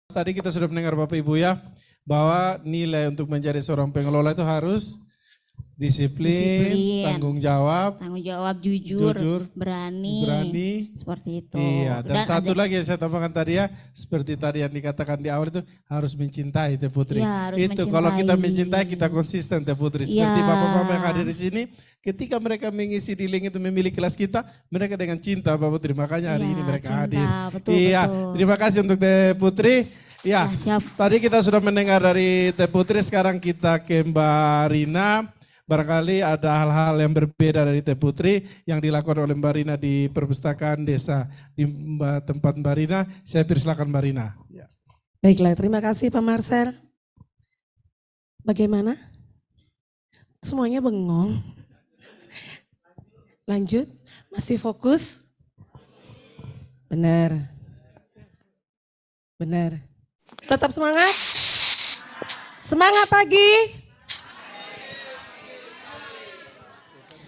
Tadi kita sudah mendengar Bapak Ibu ya, bahwa nilai untuk menjadi seorang pengelola itu harus disiplin, tanggung jawab, jujur, berani. seperti itu. Iya, dan satu ada, lagi yang saya tambahkan tadi ya, seperti tadi yang dikatakan di awal itu harus mencintai Teh Putri. Ya, harus Itu kalau kita mencintai mencintai. kita konsisten Teh Putri. Ya. Seperti bapak-bapak yang hadir di sini, ketika mereka mengisi di link itu memilih kelas kita, mereka dengan cinta Bapak Putri. Makanya hari Ya, ini mereka cinta, hadir. betul, Iya, betul. terima kasih untuk Teh Putri. Ya, siap. tadi kita sudah mendengar dari Teh Putri, sekarang kita ke Mbak Rina. Barangkali ada hal-hal yang berbeda dari Teh Putri yang dilakukan oleh Mbak Rina di perpustakaan desa di tempat Mbak Rina. Saya persilakan Mbak Rina. Ya. Baiklah, terima kasih Pak Marcel. Bagaimana? Semuanya bengong. Lanjut, masih fokus? Benar. Benar. Tetap semangat? Semangat pagi.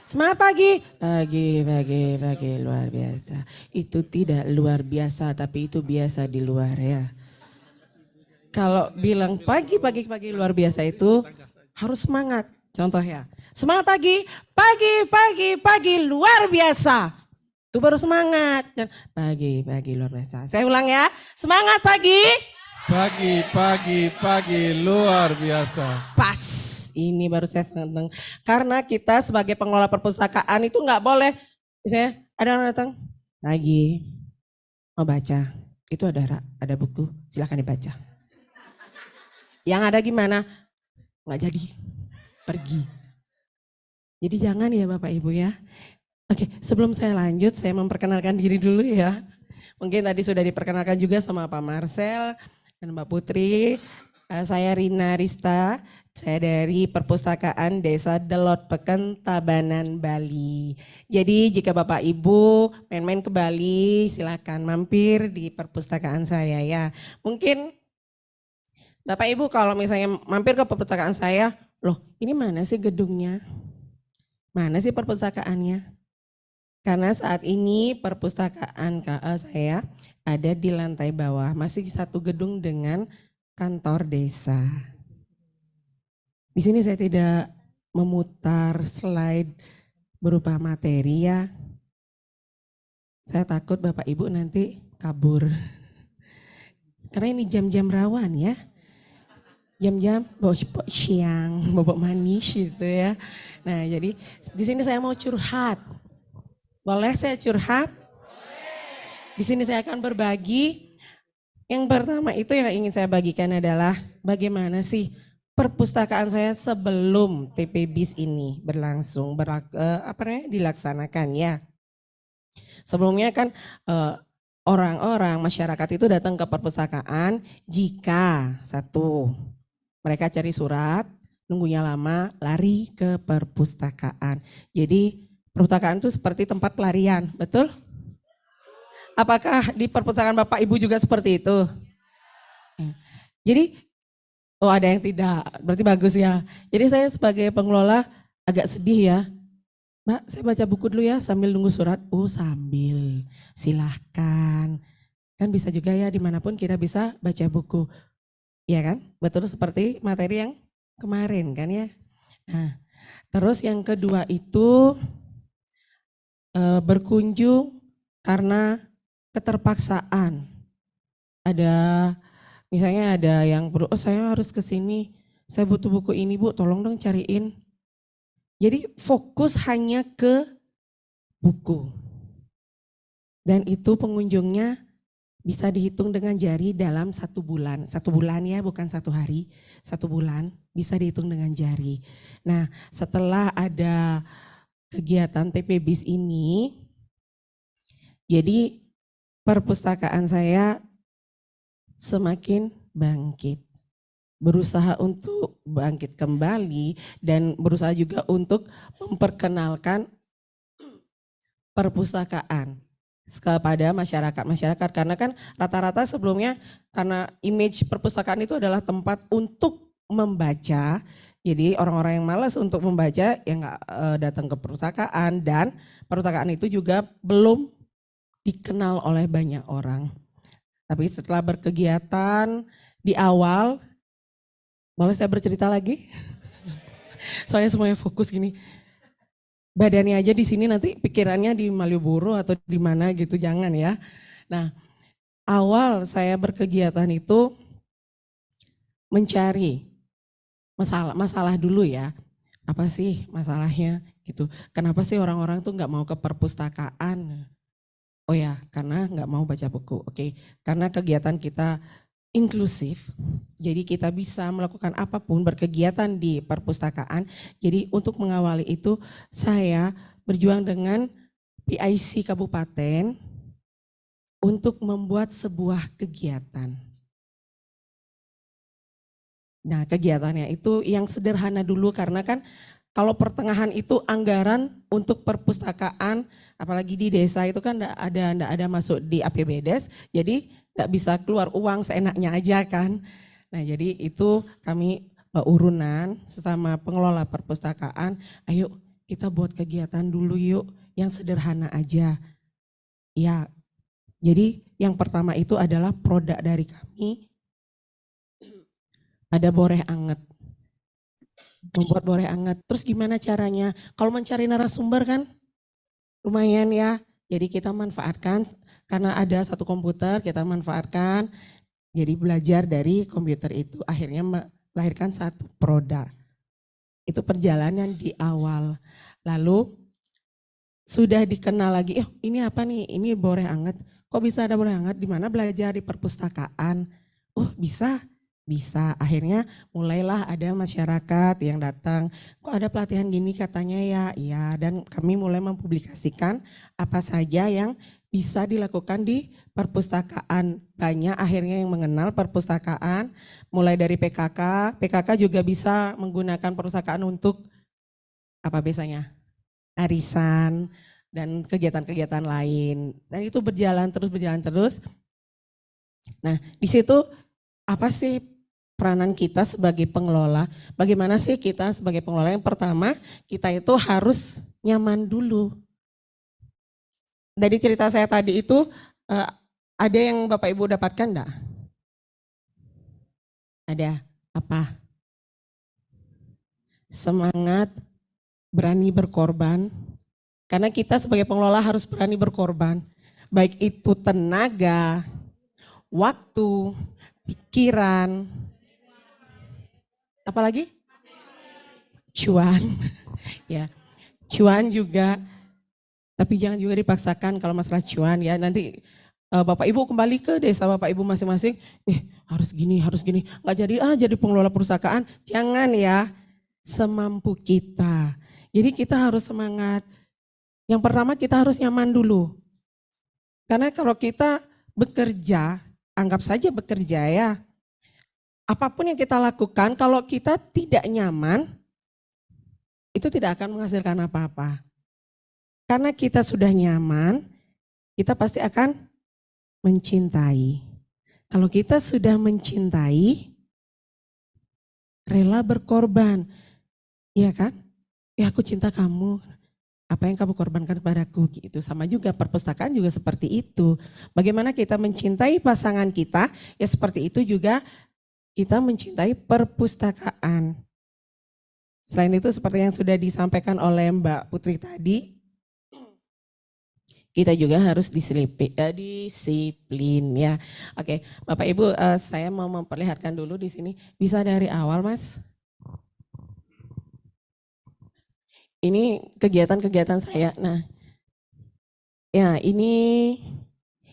Semangat pagi. Pagi, luar biasa. Itu tidak luar biasa, tapi itu biasa di luar ya. Kalau bilang pagi luar biasa itu harus semangat. Contoh ya, semangat pagi luar biasa. Itu baru semangat. Dan pagi luar biasa. Saya ulang ya, semangat pagi. Pagi luar biasa. Pas, ini baru saya senang. Karena kita sebagai pengelola perpustakaan itu nggak boleh, misalnya ada orang datang, pagi mau baca, itu ada buku, silakan dibaca. Yang ada gimana? Nggak jadi, pergi. Jadi jangan ya Bapak Ibu ya. Oke, sebelum saya lanjut, saya memperkenalkan diri dulu ya. Mungkin tadi sudah diperkenalkan juga sama Pak Marcel dan Mbak Putri. Saya Rina Rista, saya dari Perpustakaan Desa Delot Peken, Tabanan, Bali. Jadi jika Bapak Ibu main-main ke Bali, silakan mampir di perpustakaan saya ya. Mungkin Bapak Ibu kalau misalnya mampir ke perpustakaan saya, loh ini mana sih gedungnya? Mana sih perpustakaannya? Karena saat ini perpustakaan KA saya ada di lantai bawah, masih satu gedung dengan kantor desa. Di sini saya tidak memutar slide berupa materi ya. Saya takut Bapak Ibu nanti kabur. Karena ini jam-jam rawan ya. Jam-jam siang, bobok manis gitu ya. Nah jadi di sini saya mau curhat. Boleh saya curhat? Di sini saya akan berbagi. Yang pertama itu yang ingin saya bagikan adalah bagaimana sih perpustakaan saya sebelum TPBIS ini berlangsung, dilaksanakan ya. Sebelumnya kan orang-orang masyarakat itu datang ke perpustakaan jika satu mereka cari surat, nunggunya lama, lari ke perpustakaan. Jadi perpustakaan itu seperti tempat pelarian, betul? Apakah di perpustakaan Bapak Ibu juga seperti itu? Jadi, oh ada yang tidak, berarti bagus ya. Jadi saya sebagai pengelola agak sedih ya. Mbak, saya baca buku dulu ya sambil nunggu surat. Oh sambil, silahkan. Kan bisa juga ya dimanapun kita bisa baca buku. Iya kan? Betul seperti materi yang kemarin kan ya. Nah, terus yang kedua itu berkunjung karena keterpaksaan. Ada misalnya ada yang perlu, oh saya harus ke sini, saya butuh buku ini Bu, tolong dong cariin. Jadi fokus hanya ke buku. Dan itu pengunjungnya bisa dihitung dengan jari dalam 1 bulan. 1 bulan ya, bukan 1 hari. 1 bulan bisa dihitung dengan jari. Nah setelah ada kegiatan TPBIS ini, jadi perpustakaan saya semakin bangkit. Berusaha untuk bangkit kembali dan berusaha juga untuk memperkenalkan perpustakaan kepada masyarakat karena kan rata-rata sebelumnya karena image perpustakaan itu adalah tempat untuk membaca, jadi orang-orang yang malas untuk membaca ya nggak datang ke perpustakaan, dan perpustakaan itu juga belum dikenal oleh banyak orang. Tapi setelah berkegiatan di awal, boleh saya bercerita lagi? Soalnya semuanya fokus gini. Badannya aja di sini, nanti pikirannya di Malioboro atau di mana gitu, jangan ya. Nah, awal saya berkegiatan itu mencari masalah dulu ya. Apa sih masalahnya gitu. Kenapa sih orang-orang tuh nggak mau ke perpustakaan? Oh ya, karena nggak mau baca buku. Oke, karena kegiatan kita inklusif, jadi kita bisa melakukan apapun berkegiatan di perpustakaan. Jadi untuk mengawali itu saya berjuang dengan PIC Kabupaten untuk membuat sebuah kegiatan. Nah, kegiatannya itu yang sederhana dulu karena kan kalau pertengahan itu anggaran untuk perpustakaan, apalagi di desa itu kan enggak ada masuk di APBDes, jadi enggak bisa keluar uang seenaknya aja kan. Nah, jadi itu kami urunan sesama pengelola perpustakaan, ayo kita buat kegiatan dulu yuk yang sederhana aja. Ya, jadi yang pertama itu adalah produk dari kami, ada boreh anget. Membuat boreh anget. Terus gimana caranya? Kalau mencari narasumber kan lumayan ya. Jadi kita manfaatkan, karena ada satu komputer kita manfaatkan. Jadi belajar dari komputer itu akhirnya melahirkan satu produk. Itu perjalanan di awal. Lalu sudah dikenal lagi, ini apa nih? Ini boreh anget. Kok bisa ada boreh anget? Di mana belajar di perpustakaan? Oh bisa. Bisa, akhirnya mulailah ada masyarakat yang datang, kok ada pelatihan gini katanya ya, iya, dan kami mulai mempublikasikan apa saja yang bisa dilakukan di perpustakaan. Banyak akhirnya yang mengenal perpustakaan, mulai dari PKK juga bisa menggunakan perpustakaan untuk apa biasanya? Arisan dan kegiatan-kegiatan lain. Dan itu berjalan terus. Nah, di situ apa sih peranan kita sebagai pengelola? Bagaimana sih kita sebagai pengelola? Yang pertama, kita itu harus nyaman dulu. Dari cerita saya tadi itu, ada yang Bapak Ibu dapatkan enggak? Ada apa? Semangat, berani berkorban. Karena kita sebagai pengelola harus berani berkorban. Baik itu tenaga, waktu, pikiran, apalagi? Cuan, ya, cuan juga, tapi jangan juga dipaksakan kalau masalah cuan ya. Nanti Bapak Ibu kembali ke desa Bapak Ibu masing-masing, harus gini, nggak jadi jadi pengelola perusahaan, jangan ya, semampu kita. Jadi kita harus semangat. Yang pertama kita harus nyaman dulu, karena kalau kita bekerja, anggap saja bekerja ya, apapun yang kita lakukan, kalau kita tidak nyaman, itu tidak akan menghasilkan apa-apa. Karena kita sudah nyaman, kita pasti akan mencintai. Kalau kita sudah mencintai, rela berkorban. Iya kan? Ya aku cinta kamu. Apa yang kamu korbankan kepadaku gitu. Sama juga perpustakaan juga seperti itu. Bagaimana kita mencintai pasangan kita, ya seperti itu juga kita mencintai perpustakaan. Selain itu seperti yang sudah disampaikan oleh Mbak Putri tadi, kita juga harus disiplin ya. Oke, Bapak Ibu, saya mau memperlihatkan dulu di sini. Bisa dari awal, Mas? Ini kegiatan-kegiatan saya. Nah, ya ini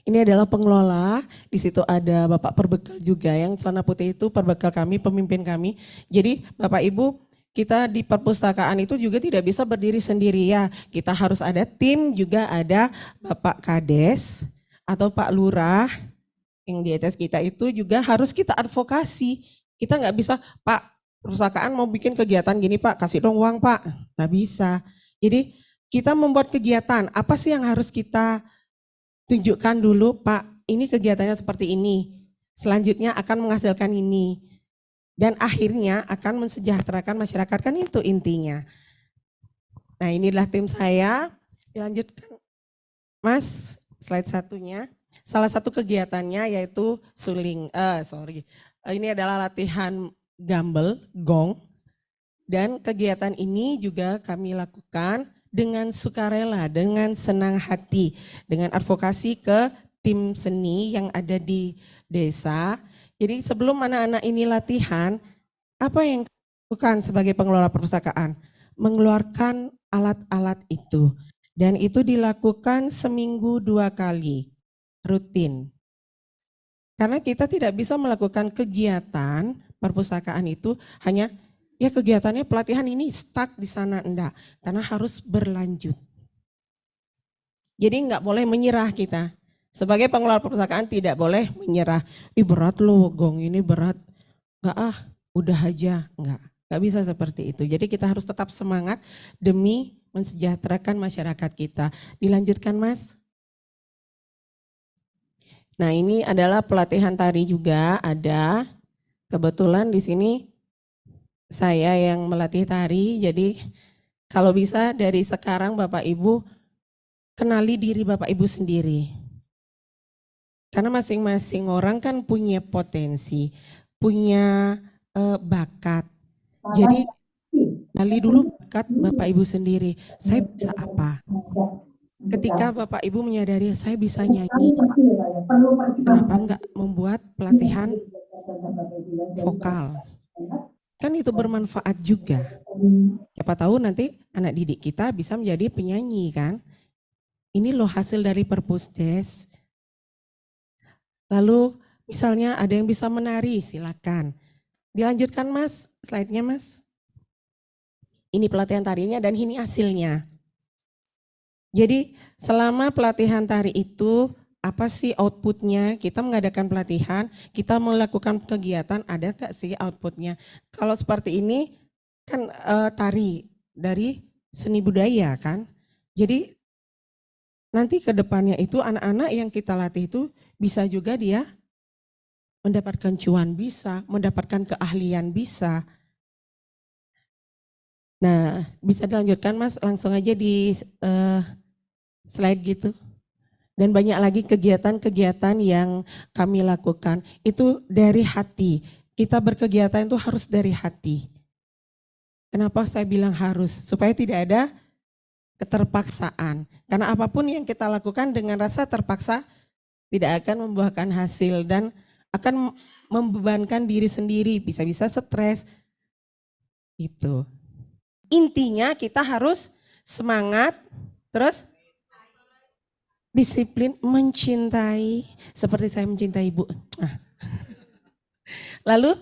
adalah pengelola. Di situ ada Bapak Perbekal juga, yang celana putih itu perbekal kami, pemimpin kami. Jadi Bapak Ibu, kita di perpustakaan itu juga tidak bisa berdiri sendiri ya. Kita harus ada tim, juga ada Bapak Kades atau Pak Lurah yang di atas kita itu juga harus kita advokasi. Kita nggak bisa, Pak perpustakaan mau bikin kegiatan gini Pak, kasih dong uang Pak. Nggak bisa. Jadi kita membuat kegiatan, apa sih yang harus kita tunjukkan dulu Pak, ini kegiatannya seperti ini. Selanjutnya akan menghasilkan ini. Dan akhirnya akan mensejahterakan masyarakat, kan itu intinya. Nah inilah tim saya, dilanjutkan Mas, slide satunya. Salah satu kegiatannya yaitu suling, ini adalah latihan gambel, gong. Dan kegiatan ini juga kami lakukan dengan sukarela, dengan senang hati, dengan advokasi ke tim seni yang ada di desa. Jadi sebelum anak-anak ini latihan, apa yang bukan sebagai pengelola perpustakaan? Mengeluarkan alat-alat itu. Dan itu dilakukan seminggu 2 kali, rutin. Karena kita tidak bisa melakukan kegiatan perpustakaan itu hanya ya kegiatannya pelatihan ini stuck di sana, enggak. Karena harus berlanjut. Jadi enggak boleh menyerah kita. Sebagai pengelola perpustakaan tidak boleh menyerah. Ih berat loh gong ini berat. Enggak udah aja. Enggak bisa seperti itu. Jadi kita harus tetap semangat demi mensejahterakan masyarakat kita. Dilanjutkan Mas. Nah ini adalah pelatihan tari juga ada. Kebetulan di sini saya yang melatih tari, jadi kalau bisa dari sekarang Bapak Ibu kenali diri Bapak Ibu sendiri. Karena masing-masing orang kan punya potensi, punya bakat. Jadi kenali dulu bakat Bapak Ibu sendiri. Saya bisa apa? Ketika Bapak Ibu menyadari saya bisa nyanyi, kenapa enggak membuat pelatihan vokal? Kan itu bermanfaat juga. Siapa tahu nanti anak didik kita bisa menjadi penyanyi kan. Ini loh hasil dari Perpusdes. Lalu misalnya ada yang bisa menari, silakan. Dilanjutkan Mas, slide-nya Mas. Ini pelatihan tarinya dan ini hasilnya. Jadi selama pelatihan tari itu apa sih outputnya? Kita mengadakan pelatihan, kita melakukan kegiatan, ada gak sih outputnya? Kalau seperti ini kan tari dari seni budaya kan. Jadi nanti ke depannya itu anak-anak yang kita latih itu bisa juga dia mendapatkan cuan bisa, mendapatkan keahlian bisa. Nah bisa dilanjutkan Mas, langsung aja di slide gitu. Dan banyak lagi kegiatan-kegiatan yang kami lakukan. Itu dari hati. Kita berkegiatan itu harus dari hati. Kenapa saya bilang harus? Supaya tidak ada keterpaksaan. Karena apapun yang kita lakukan dengan rasa terpaksa tidak akan membuahkan hasil dan akan membebankan diri sendiri. Bisa-bisa stres. Itu. Intinya kita harus semangat, terus disiplin, mencintai seperti saya mencintai Ibu. Lalu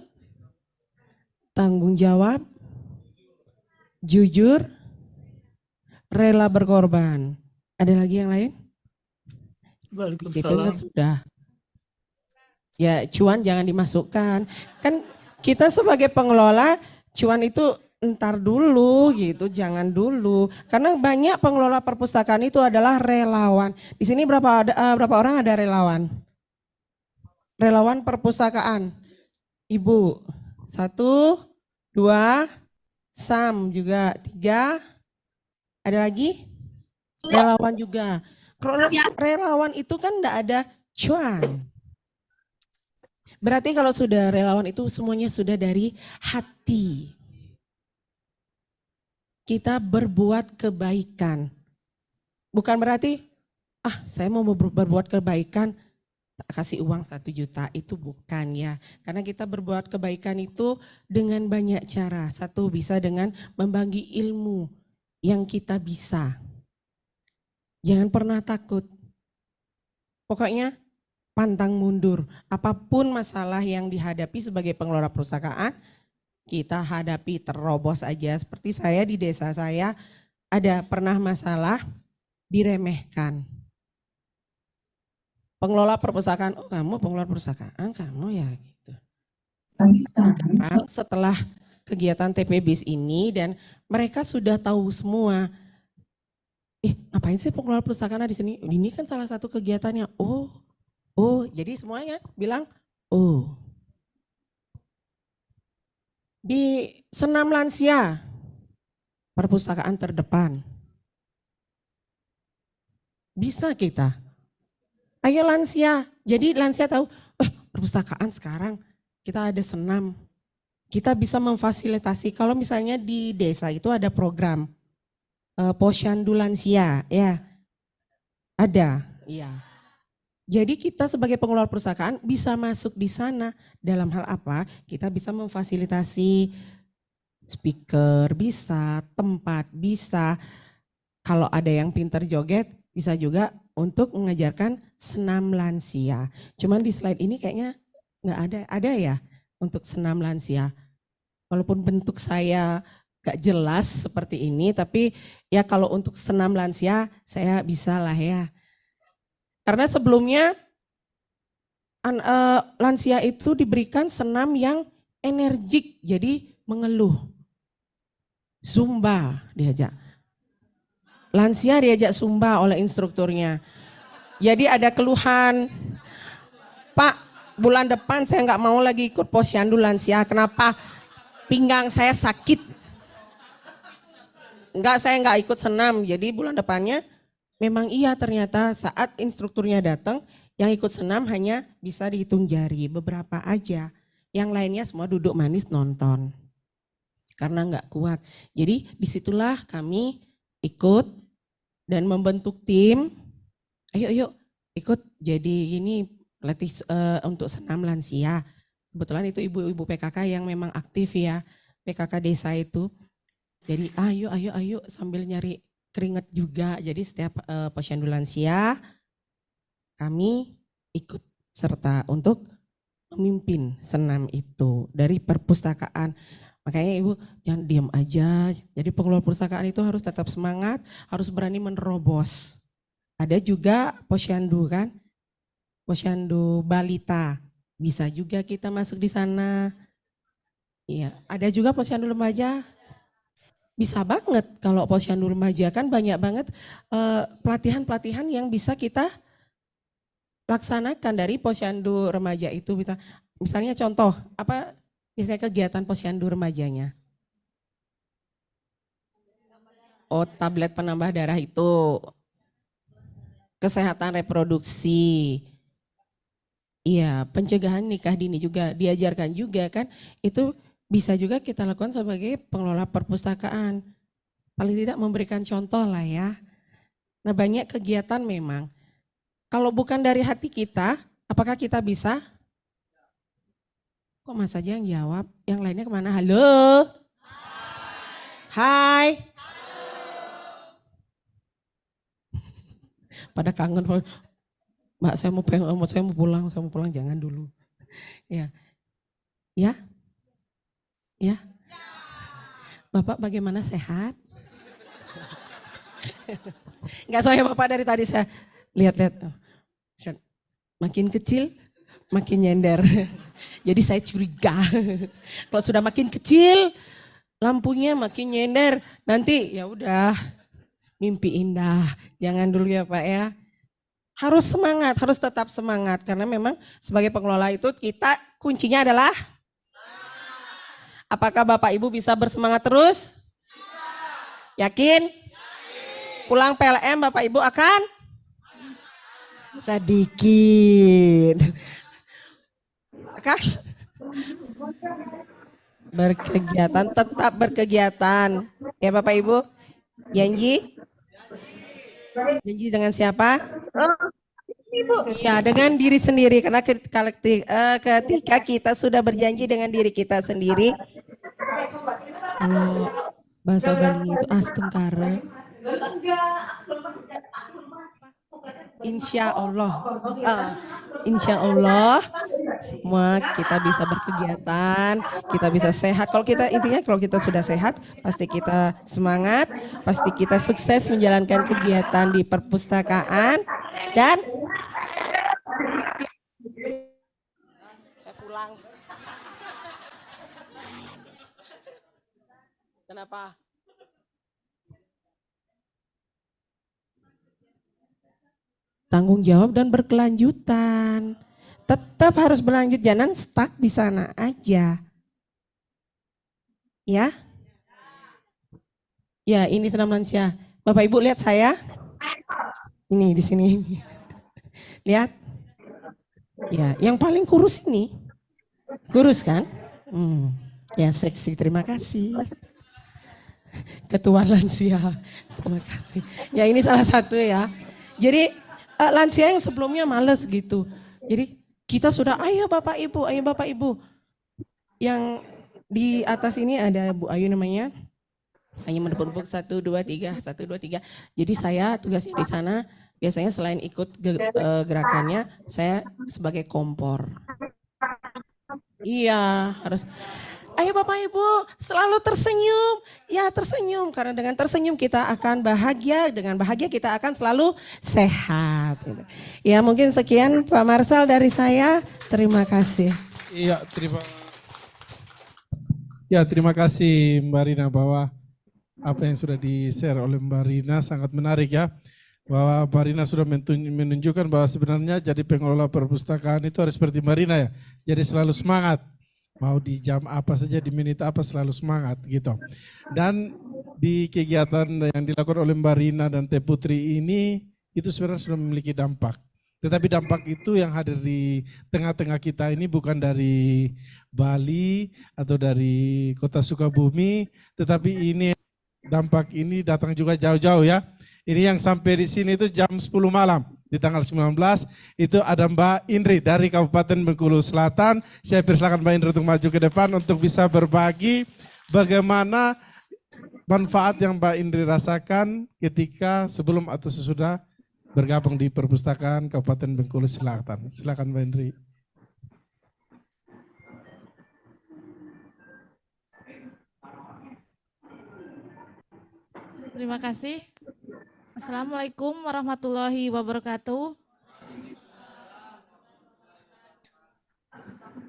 tanggung jawab, jujur, rela berkorban. Ada lagi yang lain? Disiplin kan sudah. Ya cuan jangan dimasukkan. Kan kita sebagai pengelola cuan itu ntar dulu gitu, jangan dulu. Karena banyak pengelola perpustakaan itu adalah relawan. Di sini berapa orang ada relawan? Relawan perpustakaan. Ibu, 1, 2, Sam juga 3. Ada lagi? Relawan juga. Relawan itu kan enggak ada cuan. Berarti kalau sudah relawan itu semuanya sudah dari hati. Kita berbuat kebaikan. Bukan berarti, saya mau berbuat kebaikan, tak kasih uang 1 juta, itu bukan ya. Karena kita berbuat kebaikan itu dengan banyak cara. Satu bisa dengan membagi ilmu yang kita bisa. Jangan pernah takut. Pokoknya pantang mundur. Apapun masalah yang dihadapi sebagai pengelola perpustakaan, kita hadapi terobos aja. Seperti saya di desa saya ada pernah masalah diremehkan. Pengelola perpustakaan, oh kamu pengelola perpustakaan, kamu ya gitu. Sekarang setelah kegiatan TPBIS ini dan mereka sudah tahu semua. Ngapain sih pengelola perpustakaan di sini? Ini kan salah satu kegiatannya. Oh, jadi semuanya bilang, oh. Di senam lansia, perpustakaan terdepan. Bisa kita. Ayo lansia. Jadi lansia tahu, perpustakaan sekarang kita ada senam. Kita bisa memfasilitasi, kalau misalnya di desa itu ada program Posyandu Lansia, ya ada. Iya. Jadi kita sebagai pengelola perpustakaan bisa masuk di sana. Dalam hal apa? Kita bisa memfasilitasi speaker, bisa, tempat, bisa. Kalau ada yang pintar joget, bisa juga untuk mengajarkan senam lansia. Cuman di slide ini kayaknya nggak ada ya untuk senam lansia. Walaupun bentuk saya gak jelas seperti ini, tapi ya kalau untuk senam lansia saya bisa lah ya. Karena sebelumnya lansia itu diberikan senam yang energik, jadi mengeluh. Zumba diajak. Lansia diajak Zumba oleh instrukturnya. Jadi ada keluhan, Pak, bulan depan saya nggak mau lagi ikut posyandu lansia. Kenapa? Pinggang saya sakit. Saya nggak ikut senam. Jadi bulan depannya memang iya ternyata saat instrukturnya datang, yang ikut senam hanya bisa dihitung jari, beberapa aja. Yang lainnya semua duduk manis nonton. Karena nggak kuat. Jadi disitulah kami ikut dan membentuk tim. Ayo ikut jadi ini latih untuk senam lansia. Kebetulan itu ibu-ibu PKK yang memang aktif ya, PKK desa itu. Jadi ayo sambil nyari keringat juga. Jadi setiap posyandu lansia kami ikut serta untuk memimpin senam itu dari perpustakaan. Makanya ibu jangan diam aja. Jadi pengelola perpustakaan itu harus tetap semangat, harus berani menerobos. Ada juga posyandu kan, posyandu balita. Bisa juga kita masuk di sana. Iya, ada juga posyandu remaja. Bisa banget kalau posyandu remaja kan banyak banget pelatihan-pelatihan yang bisa kita laksanakan dari posyandu remaja itu. Misalnya contoh, apa misalnya kegiatan posyandu remajanya? Oh, tablet penambah darah itu. Kesehatan reproduksi. Iya, pencegahan nikah dini juga diajarkan juga kan. Itu bisa juga kita lakukan sebagai pengelola perpustakaan. Paling tidak memberikan contoh lah ya. Nah, banyak kegiatan memang. Kalau bukan dari hati kita, apakah kita bisa? Kok Mas aja yang jawab? Yang lainnya kemana? Halo? Hai? Pada kangen. Mbak, saya mau pulang, jangan dulu. Ya. Ya? Ya? Bapak bagaimana, sehat? Enggak, soalnya Bapak dari tadi saya lihat-lihat. Makin kecil, makin nyender. Jadi saya curiga. Kalau sudah makin kecil, lampunya makin nyender. Nanti ya udah, mimpi indah. Jangan dulu ya Pak ya. Harus semangat, harus tetap semangat. Karena memang sebagai pengelola itu kita kuncinya adalah, apakah Bapak Ibu bisa bersemangat terus? Yakin? Pulang PLM Bapak Ibu akan? Sedikit. Kan? Berkegiatan, tetap berkegiatan. Ya Bapak Ibu, janji? Janji dengan siapa? Ya, dengan diri sendiri. Karena ketika kita sudah berjanji dengan diri kita sendiri, kalau bahasa Bali itu astengkara, insya Allah, insya Allah semua kita bisa berkegiatan, kita bisa sehat. Kalau kita intinya kalau kita sudah sehat, pasti kita semangat, pasti kita sukses menjalankan kegiatan di perpustakaan. Dan saya pulang. Kenapa? Tanggung jawab dan berkelanjutan. Tetap harus berlanjut, jangan stuck di sana aja. Ya. Ya, ini senam lansia. Bapak Ibu lihat saya. Ini di sini. Lihat. Ya, yang paling kurus ini. Kurus kan? Ya seksi, terima kasih. Ketua lansia, terima kasih. Ya ini salah satu ya. Jadi lansia yang sebelumnya males gitu. Jadi kita sudah, ayo Bapak Ibu. Yang di atas ini ada Bu Ayu namanya. Hanya menepuk 1, 2, 3, 1, 2, 3. Jadi saya tugasnya di sana, biasanya selain ikut gerakannya, saya sebagai kompor. Iya, harus. Ayo Bapak Ibu, selalu tersenyum. Ya tersenyum, karena dengan tersenyum kita akan bahagia. Dengan bahagia kita akan selalu sehat. Ya mungkin sekian Pak Marsal dari saya. Terima kasih. Iya, terima kasih Mbak Rina, bahwa apa yang sudah di-share oleh Mbak Rina sangat menarik ya. Bahwa Mbak Rina sudah menunjukkan bahwa sebenarnya jadi pengelola perpustakaan itu harus seperti Mbak Rina ya. Jadi selalu semangat. Mau di jam apa saja, di menit apa selalu semangat gitu. Dan di kegiatan yang dilakukan oleh Mbak Rina dan Teh Putri ini itu sebenarnya sudah memiliki dampak. Tetapi dampak itu yang hadir di tengah-tengah kita ini bukan dari Bali atau dari kota Sukabumi, tetapi ini dampak ini datang juga jauh-jauh ya. Ini yang sampai di sini itu jam 10 malam. Di tanggal 19 itu ada Mbak Indri dari Kabupaten Bengkulu Selatan. Saya persilakan Mbak Indri untuk maju ke depan untuk bisa berbagi bagaimana manfaat yang Mbak Indri rasakan ketika sebelum atau sesudah bergabung di perpustakaan Kabupaten Bengkulu Selatan. Silakan Mbak Indri. Terima kasih. Assalamualaikum warahmatullahi wabarakatuh.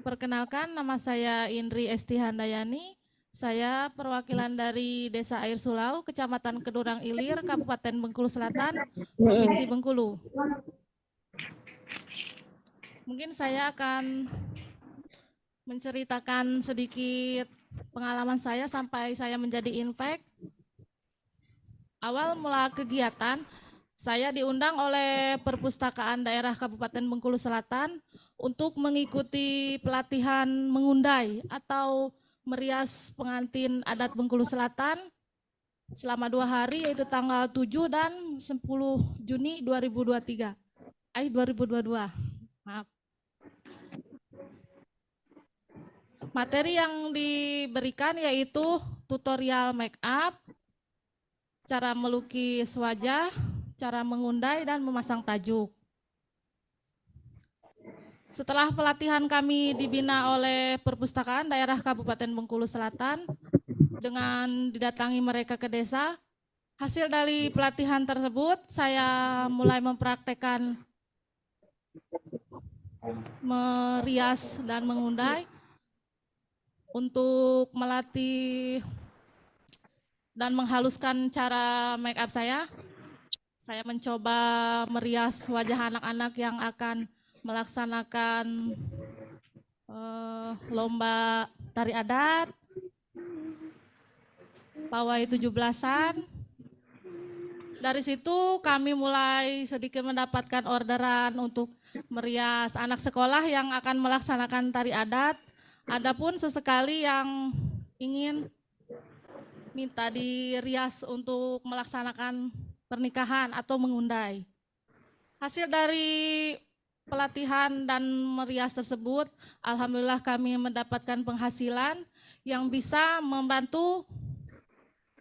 Perkenalkan, nama saya Indri Esti Handayani. Saya perwakilan dari Desa Air Sulau, Kecamatan Kedurang Ilir, Kabupaten Bengkulu Selatan, Provinsi Bengkulu. Mungkin saya akan menceritakan sedikit pengalaman saya sampai saya menjadi Inpek. Awal mula kegiatan, saya diundang oleh Perpustakaan Daerah Kabupaten Bengkulu Selatan untuk mengikuti pelatihan mengundai atau merias pengantin adat Bengkulu Selatan selama 2 hari, yaitu tanggal 7 dan 10 Juni 2022. Maaf. Materi yang diberikan yaitu tutorial make up, cara melukis wajah, cara mengundai dan memasang tajuk. Setelah pelatihan kami dibina oleh Perpustakaan Daerah Kabupaten Bengkulu Selatan dengan didatangi mereka ke desa, hasil dari pelatihan tersebut saya mulai mempraktekkan merias dan mengundai untuk melatih dan menghaluskan cara make up saya. Saya mencoba merias wajah anak-anak yang akan melaksanakan lomba tari adat, pawai 17-an. Dari situ kami mulai sedikit mendapatkan orderan untuk merias anak sekolah yang akan melaksanakan tari adat. Adapun sesekali yang ingin minta dirias untuk melaksanakan pernikahan atau mengundai. Hasil dari pelatihan dan merias tersebut, alhamdulillah kami mendapatkan penghasilan yang bisa membantu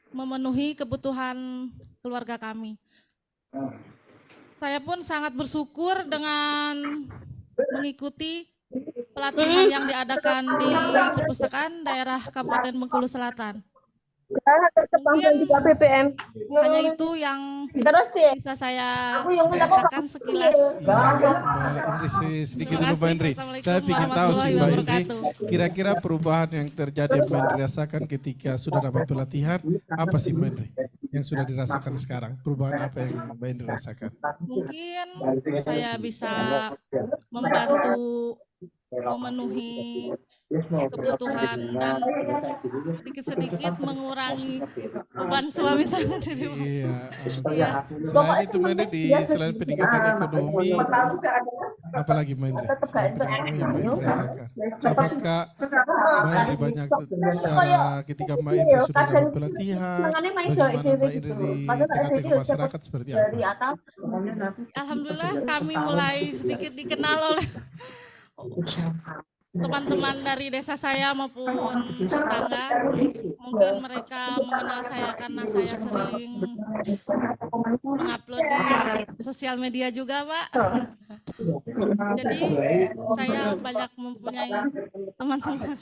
memenuhi kebutuhan keluarga kami. Saya pun sangat bersyukur dengan mengikuti pelatihan yang diadakan di Perpustakaan Daerah Kabupaten Bengkulu Selatan. Mungkin hanya itu yang bisa saya ceritakan sekilas. Mbak Indri, sedikit dulu Mbak Indri. Saya ingin tahu sih Mbak Indri, kira-kira perubahan yang terjadi Mbak Indri rasakan ketika sudah dapat pelatihan, apa sih Mbak Indri yang sudah dirasakan sekarang? Perubahan apa yang Mbak Indri rasakan? Mungkin saya bisa membantu memenuhi kebutuhan dan sedikit-sedikit mengurangi beban suami saya di rumah. Iya, oke. Iya, Selain itu Mbak Indri, selain peningkatan ekonomi, apalagi Mbak Indri? Selain peningkatan ekonomi yang Mbak Indri rasakan. Apakah Mbak Indri banyak cara ketika Mbak Indri sudah dapat pelatihan, bagaimana Mbak Indri di tengah-tengah masyarakat seperti apa? alhamdulillah kami mulai sedikit dikenal oleh teman-teman dari desa saya maupun tetangga. Mungkin mereka mengenal saya karena saya sering mengupload di sosial media juga, Pak. Jadi saya banyak mempunyai teman-teman.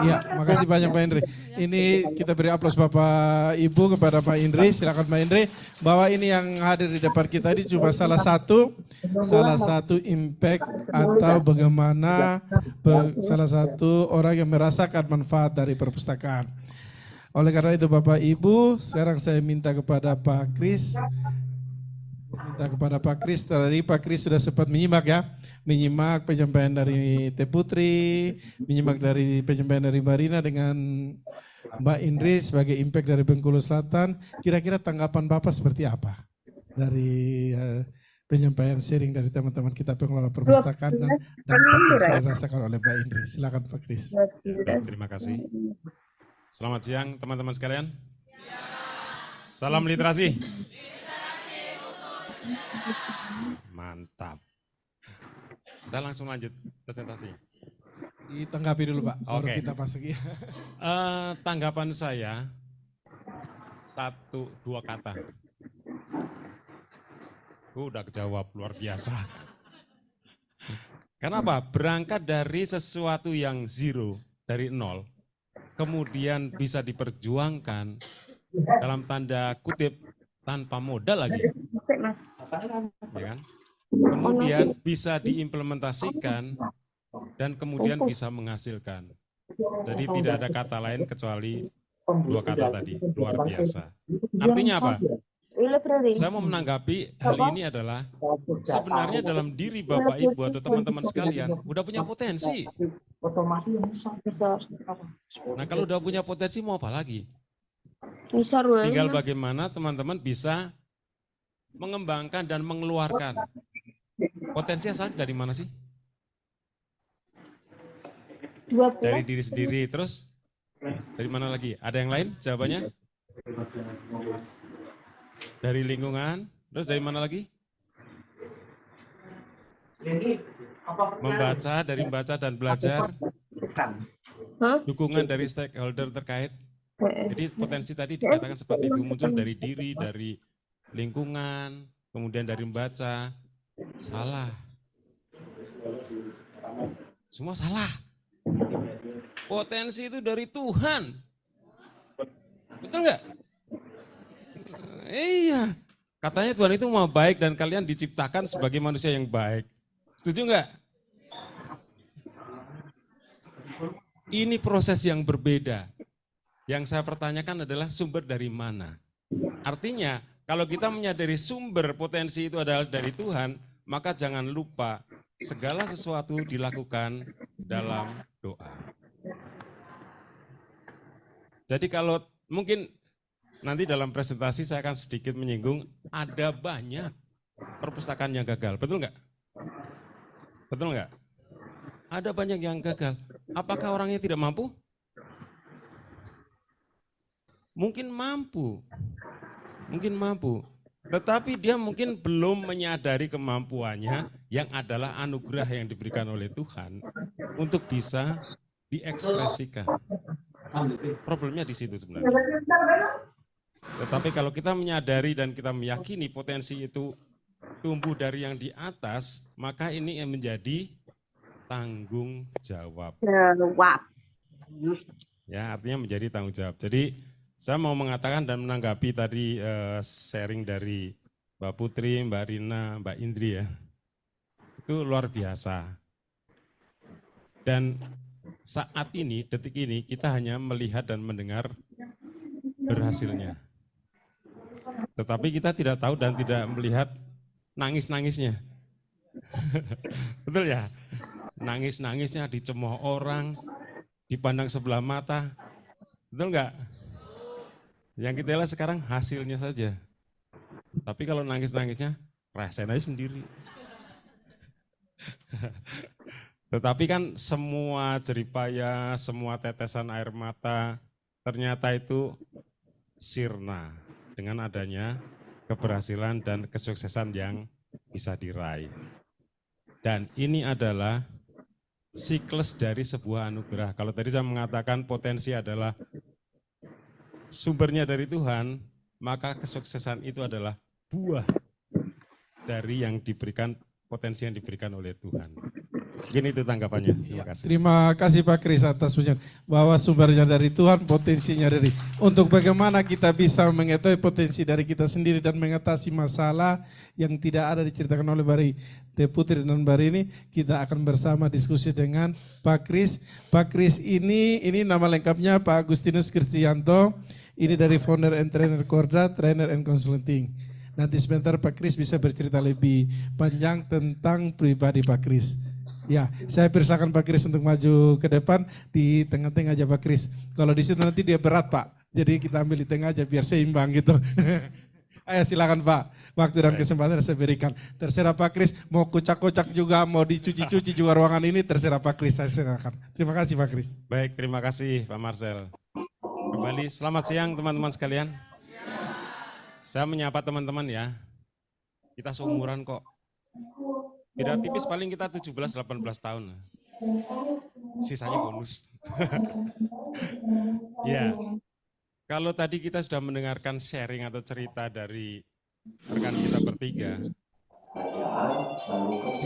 Iya, makasih banyak Mbak Indri. Ini kita beri aplaus Bapak Ibu kepada Mbak Indri. Silakan Mbak Indri. Bahwa ini yang hadir di depan kita ini cuma salah satu impact atau bagaimana salah satu orang yang merasakan manfaat dari perpustakaan. Oleh karena itu Bapak Ibu, sekarang saya minta kepada Pak Kris. Tadi Pak Kris sudah sempat menyimak ya, menyimak penyampaian dari Teh Putri, menyimak dari penyampaian dari Mbak Rina dengan Mbak Indri sebagai impact dari Bengkulu Selatan. Kira-kira tanggapan Bapak seperti apa dari penyampaian sharing dari teman-teman kita pengelola perpustakaan dan dampak yang sudah dirasakan oleh Mbak Indri. Silakan Pak Kris. Terima kasih. Selamat siang teman-teman sekalian. Salam literasi. Mantap. Saya langsung lanjut presentasi. Ditanggapi dulu Pak, baru Oke. kita masuki. Tanggapan saya 1-2 kata. Udah kejawab luar biasa. Kenapa? Berangkat dari sesuatu yang zero, dari nol, kemudian bisa diperjuangkan dalam tanda kutip tanpa modal lagi. Ya kan? Kemudian bisa diimplementasikan dan kemudian bisa menghasilkan. Jadi tidak ada kata lain kecuali 2 kata tadi, luar biasa. Artinya apa? Saya mau menanggapi hal ini adalah sebenarnya dalam diri Bapak Ibu atau teman-teman sekalian udah punya potensi. Nah kalau udah punya potensi mau apa lagi? Tinggal bagaimana teman-teman bisa mengembangkan dan mengeluarkan. Potensi asalnya dari mana sih? Dari diri sendiri, terus dari mana lagi? Ada yang lain jawabannya? Dari lingkungan, terus dari mana lagi? Membaca, dari membaca dan belajar. Dukungan dari stakeholder terkait. Jadi potensi tadi dikatakan seperti itu, muncul dari diri, dari lingkungan, kemudian dari membaca. Salah. Semua salah. Potensi itu dari Tuhan. Betul nggak? Iya. Katanya Tuhan itu mau baik dan kalian diciptakan sebagai manusia yang baik. Setuju nggak? Ini proses yang berbeda. Yang saya pertanyakan adalah sumber dari mana? Artinya, kalau kita menyadari sumber potensi itu adalah dari Tuhan, maka jangan lupa segala sesuatu dilakukan dalam doa. Jadi kalau mungkin nanti dalam presentasi saya akan sedikit menyinggung, ada banyak perpustakaan yang gagal, betul nggak? Betul nggak? Ada banyak yang gagal. Apakah orangnya tidak mampu? Mungkin mampu. Mungkin mampu, tetapi dia mungkin belum menyadari kemampuannya yang adalah anugerah yang diberikan oleh Tuhan untuk bisa diekspresikan. Problemnya di situ sebenarnya. Tetapi kalau kita menyadari dan kita meyakini potensi itu tumbuh dari yang di atas, maka ini yang menjadi tanggung jawab. Ya, artinya menjadi tanggung jawab. Jadi saya mau mengatakan dan menanggapi tadi sharing dari Mbak Putri, Mbak Rina, Mbak Indri ya. Itu luar biasa. Dan saat ini, detik ini kita hanya melihat dan mendengar berhasilnya. Tetapi kita tidak tahu dan tidak melihat nangis-nangisnya. Betul ya? nangis-nangisnya dicemooh orang, dipandang sebelah mata. Betul nggak? Yang kita lihat sekarang hasilnya saja. Tapi kalau nangis-nangisnya, rasain aja sendiri. Tetapi kan semua jeripaya, semua tetesan air mata, ternyata itu sirna dengan adanya keberhasilan dan kesuksesan yang bisa diraih. Dan ini adalah siklus dari sebuah anugerah. Kalau tadi saya mengatakan potensi adalah sumbernya dari Tuhan, maka kesuksesan itu adalah buah dari yang diberikan, potensi yang diberikan oleh Tuhan. Gini itu tanggapannya. Terima kasih. Terima kasih Pak Kris atas penjelasan bahwa sumbernya dari Tuhan, potensinya dari. Untuk bagaimana kita bisa mengetahui potensi dari kita sendiri dan mengatasi masalah yang tidak ada diceritakan oleh Bari Teh Putri dan Bari ini, kita akan bersama diskusi dengan Pak Kris. Pak Kris ini nama lengkapnya Pak Agustinus Kristianto. Ini dari founder and trainer Korda, trainer and consulting. Nanti sebentar Pak Kris bisa bercerita lebih panjang tentang pribadi Pak Kris. Ya, saya persilakan Pak Kris untuk maju ke depan, di tengah-tengah aja Pak Kris. Kalau di situ nanti dia berat Pak, jadi kita ambil di tengah aja biar seimbang gitu. Ayo silakan Pak, waktu dan kesempatan saya berikan. Terserah Pak Kris, mau kocak-kocak juga, mau dicuci-cuci juga ruangan ini, terserah Pak Kris, saya silakan. Terima kasih Pak Kris. Baik, terima kasih Pak Marcel. Kembali, selamat siang teman-teman sekalian. Saya menyapa teman-teman ya. Kita seumuran kok. Beda tipis paling kita 17-18 tahun. Sisanya bonus. Ya, kalau tadi kita sudah mendengarkan sharing atau cerita dari rekan kita bertiga,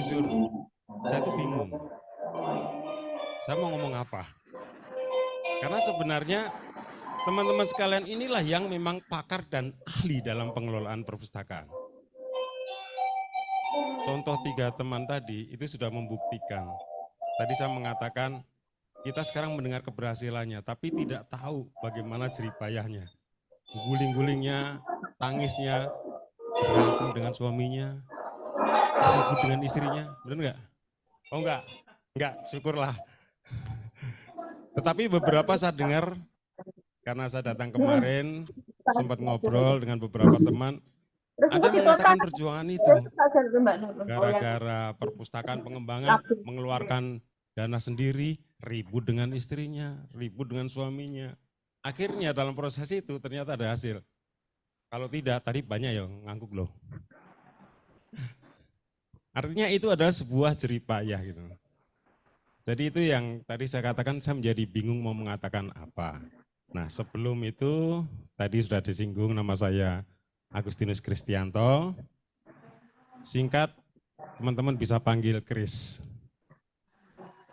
jujur, saya tuh bingung. Saya mau ngomong apa? Karena sebenarnya teman-teman sekalian inilah yang memang pakar dan ahli dalam pengelolaan perpustakaan. Contoh 3 teman tadi itu sudah membuktikan. Tadi saya mengatakan kita sekarang mendengar keberhasilannya, tapi tidak tahu bagaimana jeripayahnya. Guling-gulingnya, tangisnya, berantem dengan suaminya, ribut dengan istrinya, benar nggak? Oh enggak, syukurlah. Tetapi beberapa saya dengar, karena saya datang kemarin, sempat ngobrol dengan beberapa teman, ada yang mengatakan perjuangan itu gara-gara perpustakaan pengembangan mengeluarkan dana sendiri, ribut dengan istrinya, ribut dengan suaminya. Akhirnya dalam proses itu ternyata ada hasil. Kalau tidak, tadi banyak yang ngangguk loh. Artinya itu adalah sebuah jeripayah gitu. Jadi itu yang tadi saya katakan, saya menjadi bingung mau mengatakan apa. Nah sebelum itu, tadi sudah disinggung nama saya Agustinus Kristianto, singkat teman-teman bisa panggil Kris.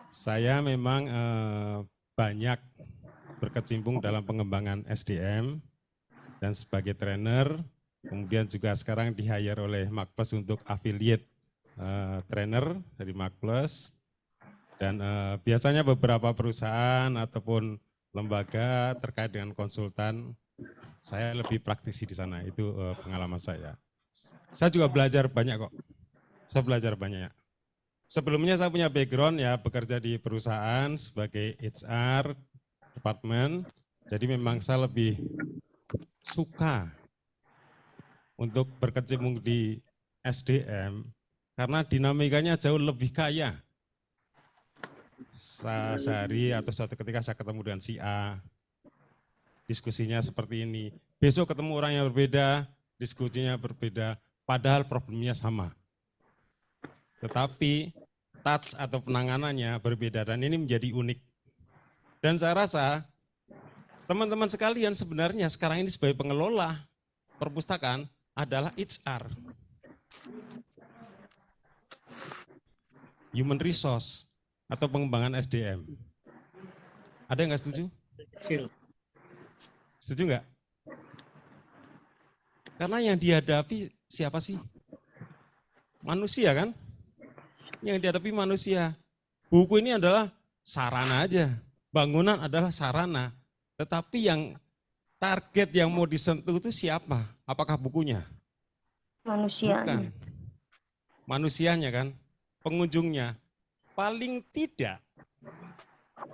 Saya memang banyak berkecimpung dalam pengembangan SDM dan sebagai trainer, kemudian juga sekarang di-hire oleh Makplus untuk affiliate trainer dari Makplus, dan biasanya beberapa perusahaan ataupun lembaga terkait dengan konsultan, saya lebih praktisi di sana, itu pengalaman saya. Saya juga belajar banyak kok, saya belajar banyak. Sebelumnya saya punya background ya bekerja di perusahaan sebagai HR department, jadi memang saya lebih suka untuk berkecimpung di SDM karena dinamikanya jauh lebih kaya. Sehari atau suatu ketika saya ketemu dengan si A, diskusinya seperti ini. Besok ketemu orang yang berbeda, diskusinya berbeda, padahal problemnya sama. Tetapi touch atau penanganannya berbeda dan ini menjadi unik. Dan saya rasa teman-teman sekalian sebenarnya sekarang ini sebagai pengelola perpustakaan adalah HR. Human resource atau pengembangan SDM. Ada yang nggak setuju? Setuju nggak? Karena yang dihadapi siapa sih? Manusia kan? Yang dihadapi manusia. Buku ini adalah sarana aja. Bangunan adalah sarana. Tetapi yang target yang mau disentuh itu siapa? Apakah bukunya? Manusia. Bukan. Manusianya kan? Pengunjungnya. paling tidak,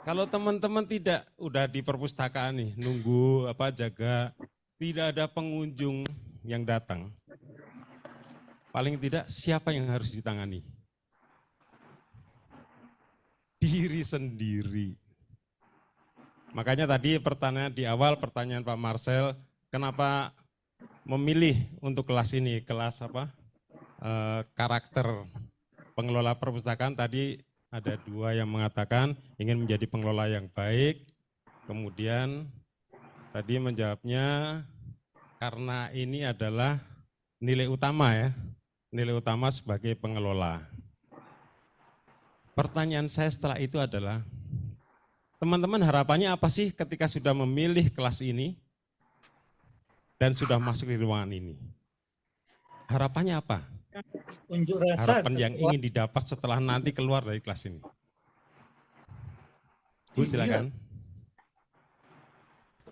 kalau teman-teman tidak udah di perpustakaan nih, nunggu jaga, tidak ada pengunjung yang datang, paling tidak siapa yang harus ditangani? Diri sendiri. Makanya tadi pertanyaan di awal, pertanyaan Pak Marcel, kenapa memilih untuk kelas ini, kelas karakter pengelola perpustakaan. Tadi ada 2 yang mengatakan ingin menjadi pengelola yang baik, kemudian tadi menjawabnya karena ini adalah nilai utama ya, nilai utama sebagai pengelola. Pertanyaan saya setelah itu adalah, teman-teman harapannya apa sih ketika sudah memilih kelas ini dan sudah masuk di ruangan ini? Harapannya apa? Unjuk rasa. Harapan yang ingin didapat setelah nanti keluar dari kelas ini. Bu, silakan.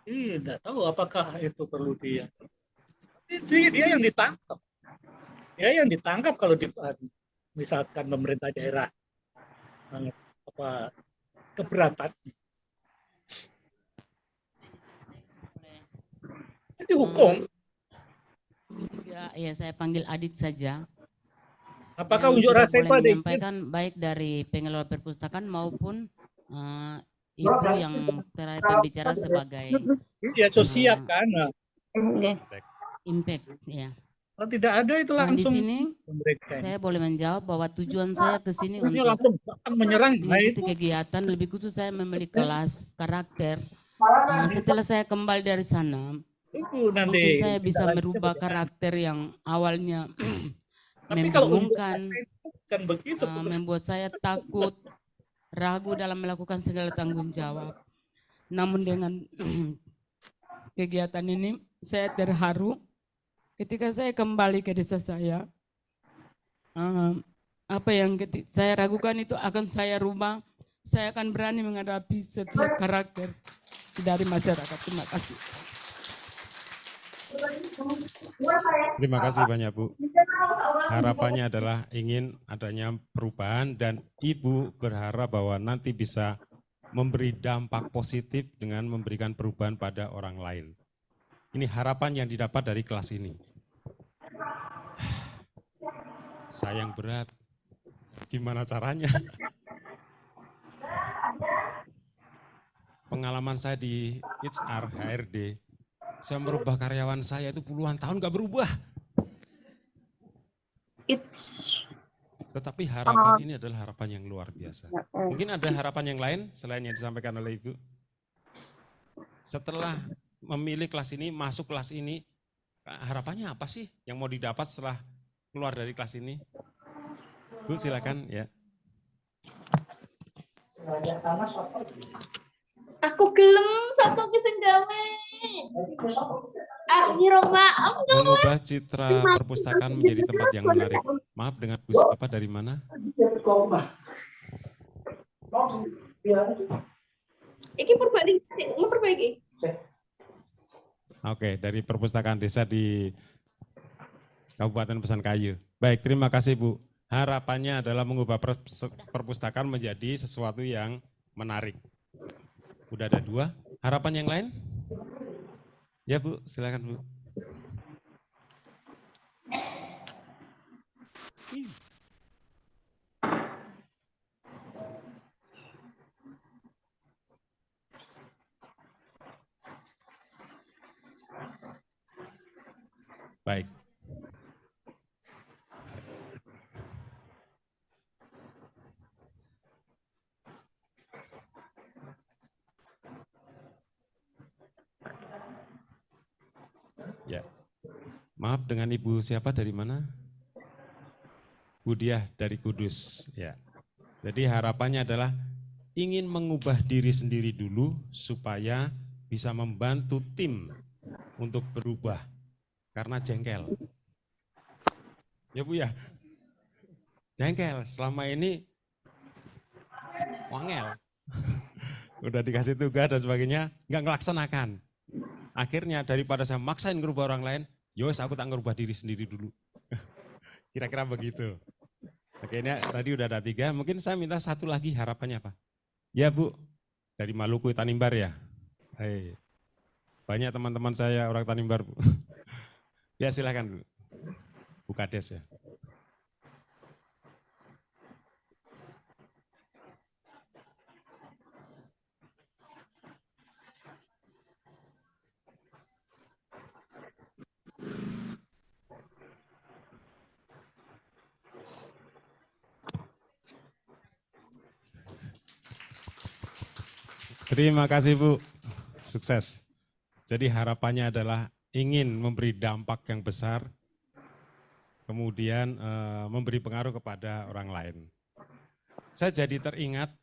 Tidak tahu apakah itu perlu dia. Dia yang ditangkap. Dia yang ditangkap kalau misalkan pemerintah daerah keberatan. Dihukum. Ya, saya panggil Adit saja. Apakah Yang unjuk sudah rasa itu boleh ada menyampaikan baik dari pengelola perpustakaan maupun ibu yang terakhir pembicara sebagai ya siap kan? impact ya. Kalau tidak ada itu Di langsung sini saya boleh menjawab bahwa tujuan saya ke sini untuk langsung menyerang. Nah, mengikuti itu kegiatan, lebih khusus saya memilih kelas karakter. Setelah saya kembali dari sana, nanti mungkin saya bisa merubah karakter yang awalnya membingungkan, kan begitu. membuat saya takut, ragu dalam melakukan segala tanggung jawab. Namun dengan kegiatan ini saya terharu ketika saya kembali ke desa saya. Apa yang saya ragukan itu akan saya rubah. Saya akan berani menghadapi setiap karakter dari masyarakat. Terima kasih. Terima kasih banyak Bu. Harapannya adalah ingin adanya perubahan dan Ibu berharap bahwa nanti bisa memberi dampak positif dengan memberikan perubahan pada orang lain. Ini harapan yang didapat dari kelas ini. Sayang berat, gimana caranya? Pengalaman saya di HR, HRD, saya merubah karyawan saya itu puluhan tahun gak berubah. Tetapi harapan ini adalah harapan yang luar biasa. Mungkin ada harapan yang lain selain yang disampaikan oleh Ibu? Setelah memilih kelas ini, masuk kelas ini, harapannya apa sih yang mau didapat setelah keluar dari kelas ini? Bu, silakan ya. Aku gelem sapa ki sing gawe. Akhirnya maaf Mengubah citra perpustakaan menjadi tempat yang menarik. Maaf, dengan Bu siapa dari mana? Iki memperbaiki. Oke, dari perpustakaan desa di Kabupaten Pesankayu. Baik, terima kasih Bu. Harapannya adalah mengubah perpustakaan menjadi sesuatu yang menarik. Udah ada 2. Harapan yang lain? Ya Bu, silakan Bu. Baik. Ya. Maaf, dengan Ibu siapa dari mana? Bu Diah dari Kudus. Ya. Jadi harapannya adalah ingin mengubah diri sendiri dulu supaya bisa membantu tim untuk berubah. Karena jengkel. Ya Bu ya. Jengkel, selama ini wangel. Udah dikasih tugas dan sebagainya, nggak ngelaksanakan. Akhirnya daripada saya maksain ngerubah orang lain, yowes aku tak ngerubah diri sendiri dulu. Kira-kira begitu. Oke, ini tadi udah ada 3, mungkin saya minta satu lagi harapannya apa? Ya Bu, dari Maluku Tanimbar ya. Hei, banyak teman-teman saya orang Tanimbar Bu. Ya silakan Bu, Bu Kades ya. Terima kasih Bu, sukses. Jadi harapannya adalah ingin memberi dampak yang besar, kemudian memberi pengaruh kepada orang lain. Saya jadi teringat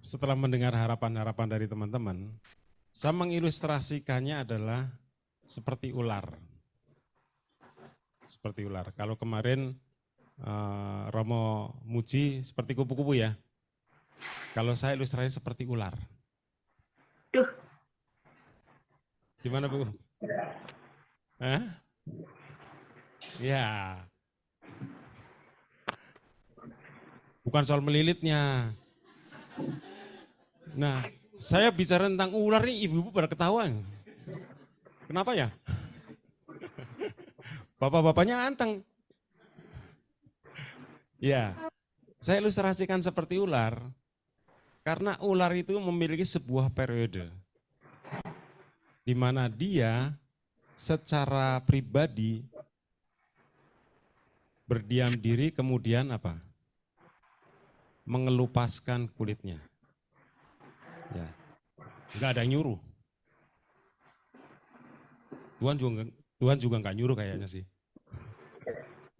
setelah mendengar harapan-harapan dari teman-teman, saya mengilustrasikannya adalah seperti ular. Seperti ular. Kalau kemarin Romo muji seperti kupu-kupu ya. Kalau saya ilustrasinya seperti ular. Duh. Gimana Bu? Hah? Ya. Bukan soal melilitnya. Nah, saya bicara tentang ular nih, ibu-ibu pada ketahuan. Kenapa ya? Bapak-bapaknya anteng. Ya, saya ilustrasikan seperti ular. Karena ular itu memiliki sebuah periode. Di mana dia secara pribadi berdiam diri kemudian apa? Mengelupaskan kulitnya. Ya. Enggak ada yang nyuruh. Tuhan juga enggak nyuruh kayaknya sih.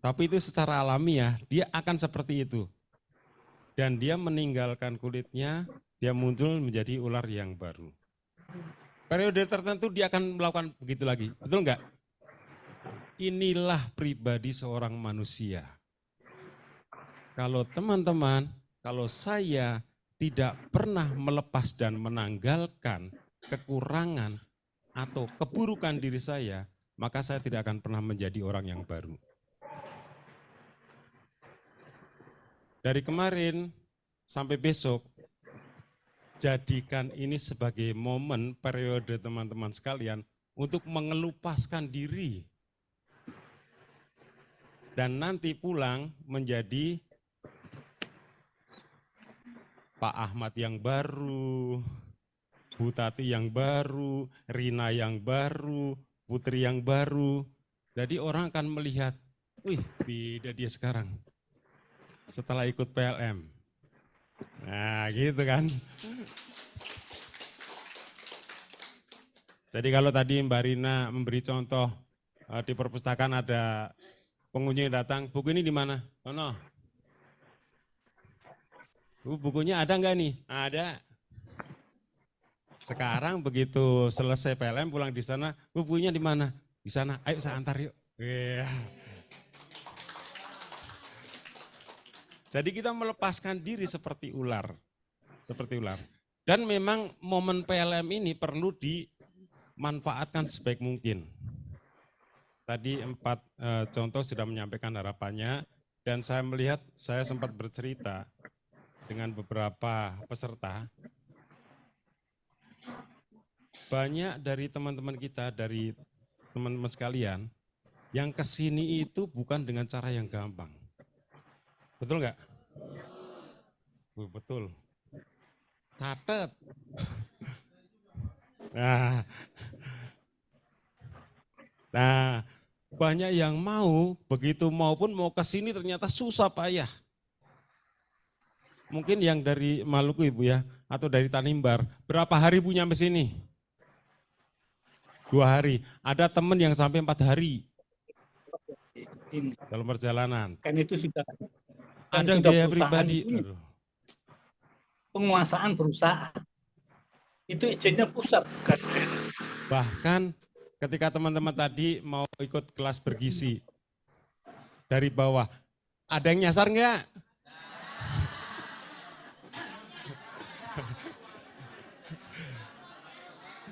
Tapi itu secara alamiah, dia akan seperti itu. Dan dia meninggalkan kulitnya, dia muncul menjadi ular yang baru. Periode tertentu dia akan melakukan begitu lagi, betul enggak? Inilah pribadi seorang manusia. Kalau teman-teman, kalau saya tidak pernah melepas dan menanggalkan kekurangan atau keburukan diri saya, maka saya tidak akan pernah menjadi orang yang baru. Dari kemarin sampai besok, jadikan ini sebagai momen periode teman-teman sekalian untuk mengelupaskan diri. Dan nanti pulang menjadi Pak Ahmad yang baru, Bu Tati yang baru, Rina yang baru, Putri yang baru. Jadi orang akan melihat, wih beda dia sekarang. Setelah ikut PLM. Nah gitu kan. Jadi kalau tadi Mbak Rina memberi contoh di perpustakaan ada pengunjung yang datang, buku ini di mana? Oh no. Bukunya ada nggak nih? Ada. Sekarang begitu selesai PLM pulang di sana, bukunya di mana? Di sana. Ayo saya antar yuk. Yeah. Jadi kita melepaskan diri seperti ular. Seperti ular. Dan memang momen PLM ini perlu dimanfaatkan sebaik mungkin. Tadi 4 contoh sudah menyampaikan harapannya dan saya melihat saya sempat bercerita dengan beberapa peserta. Banyak dari teman-teman kita, dari teman-teman sekalian yang kesini itu bukan dengan cara yang gampang. Betul nggak? Betul. Catat. Nah, banyak yang mau, begitu maupun mau ke sini ternyata susah payah. Mungkin yang dari Maluku Ibu ya, atau dari Tanimbar, berapa hari Bu nyampe sini? 2 hari. Ada teman yang sampai 4 hari dalam perjalanan. Kan itu sudah Ada sudah biaya perusahaan pribadi. punya. Penguasaan perusahaan. Itu izinnya pusat. Bukan. Bahkan ketika teman-teman tadi mau ikut kelas bergizi dari bawah, ada yang nyasar enggak?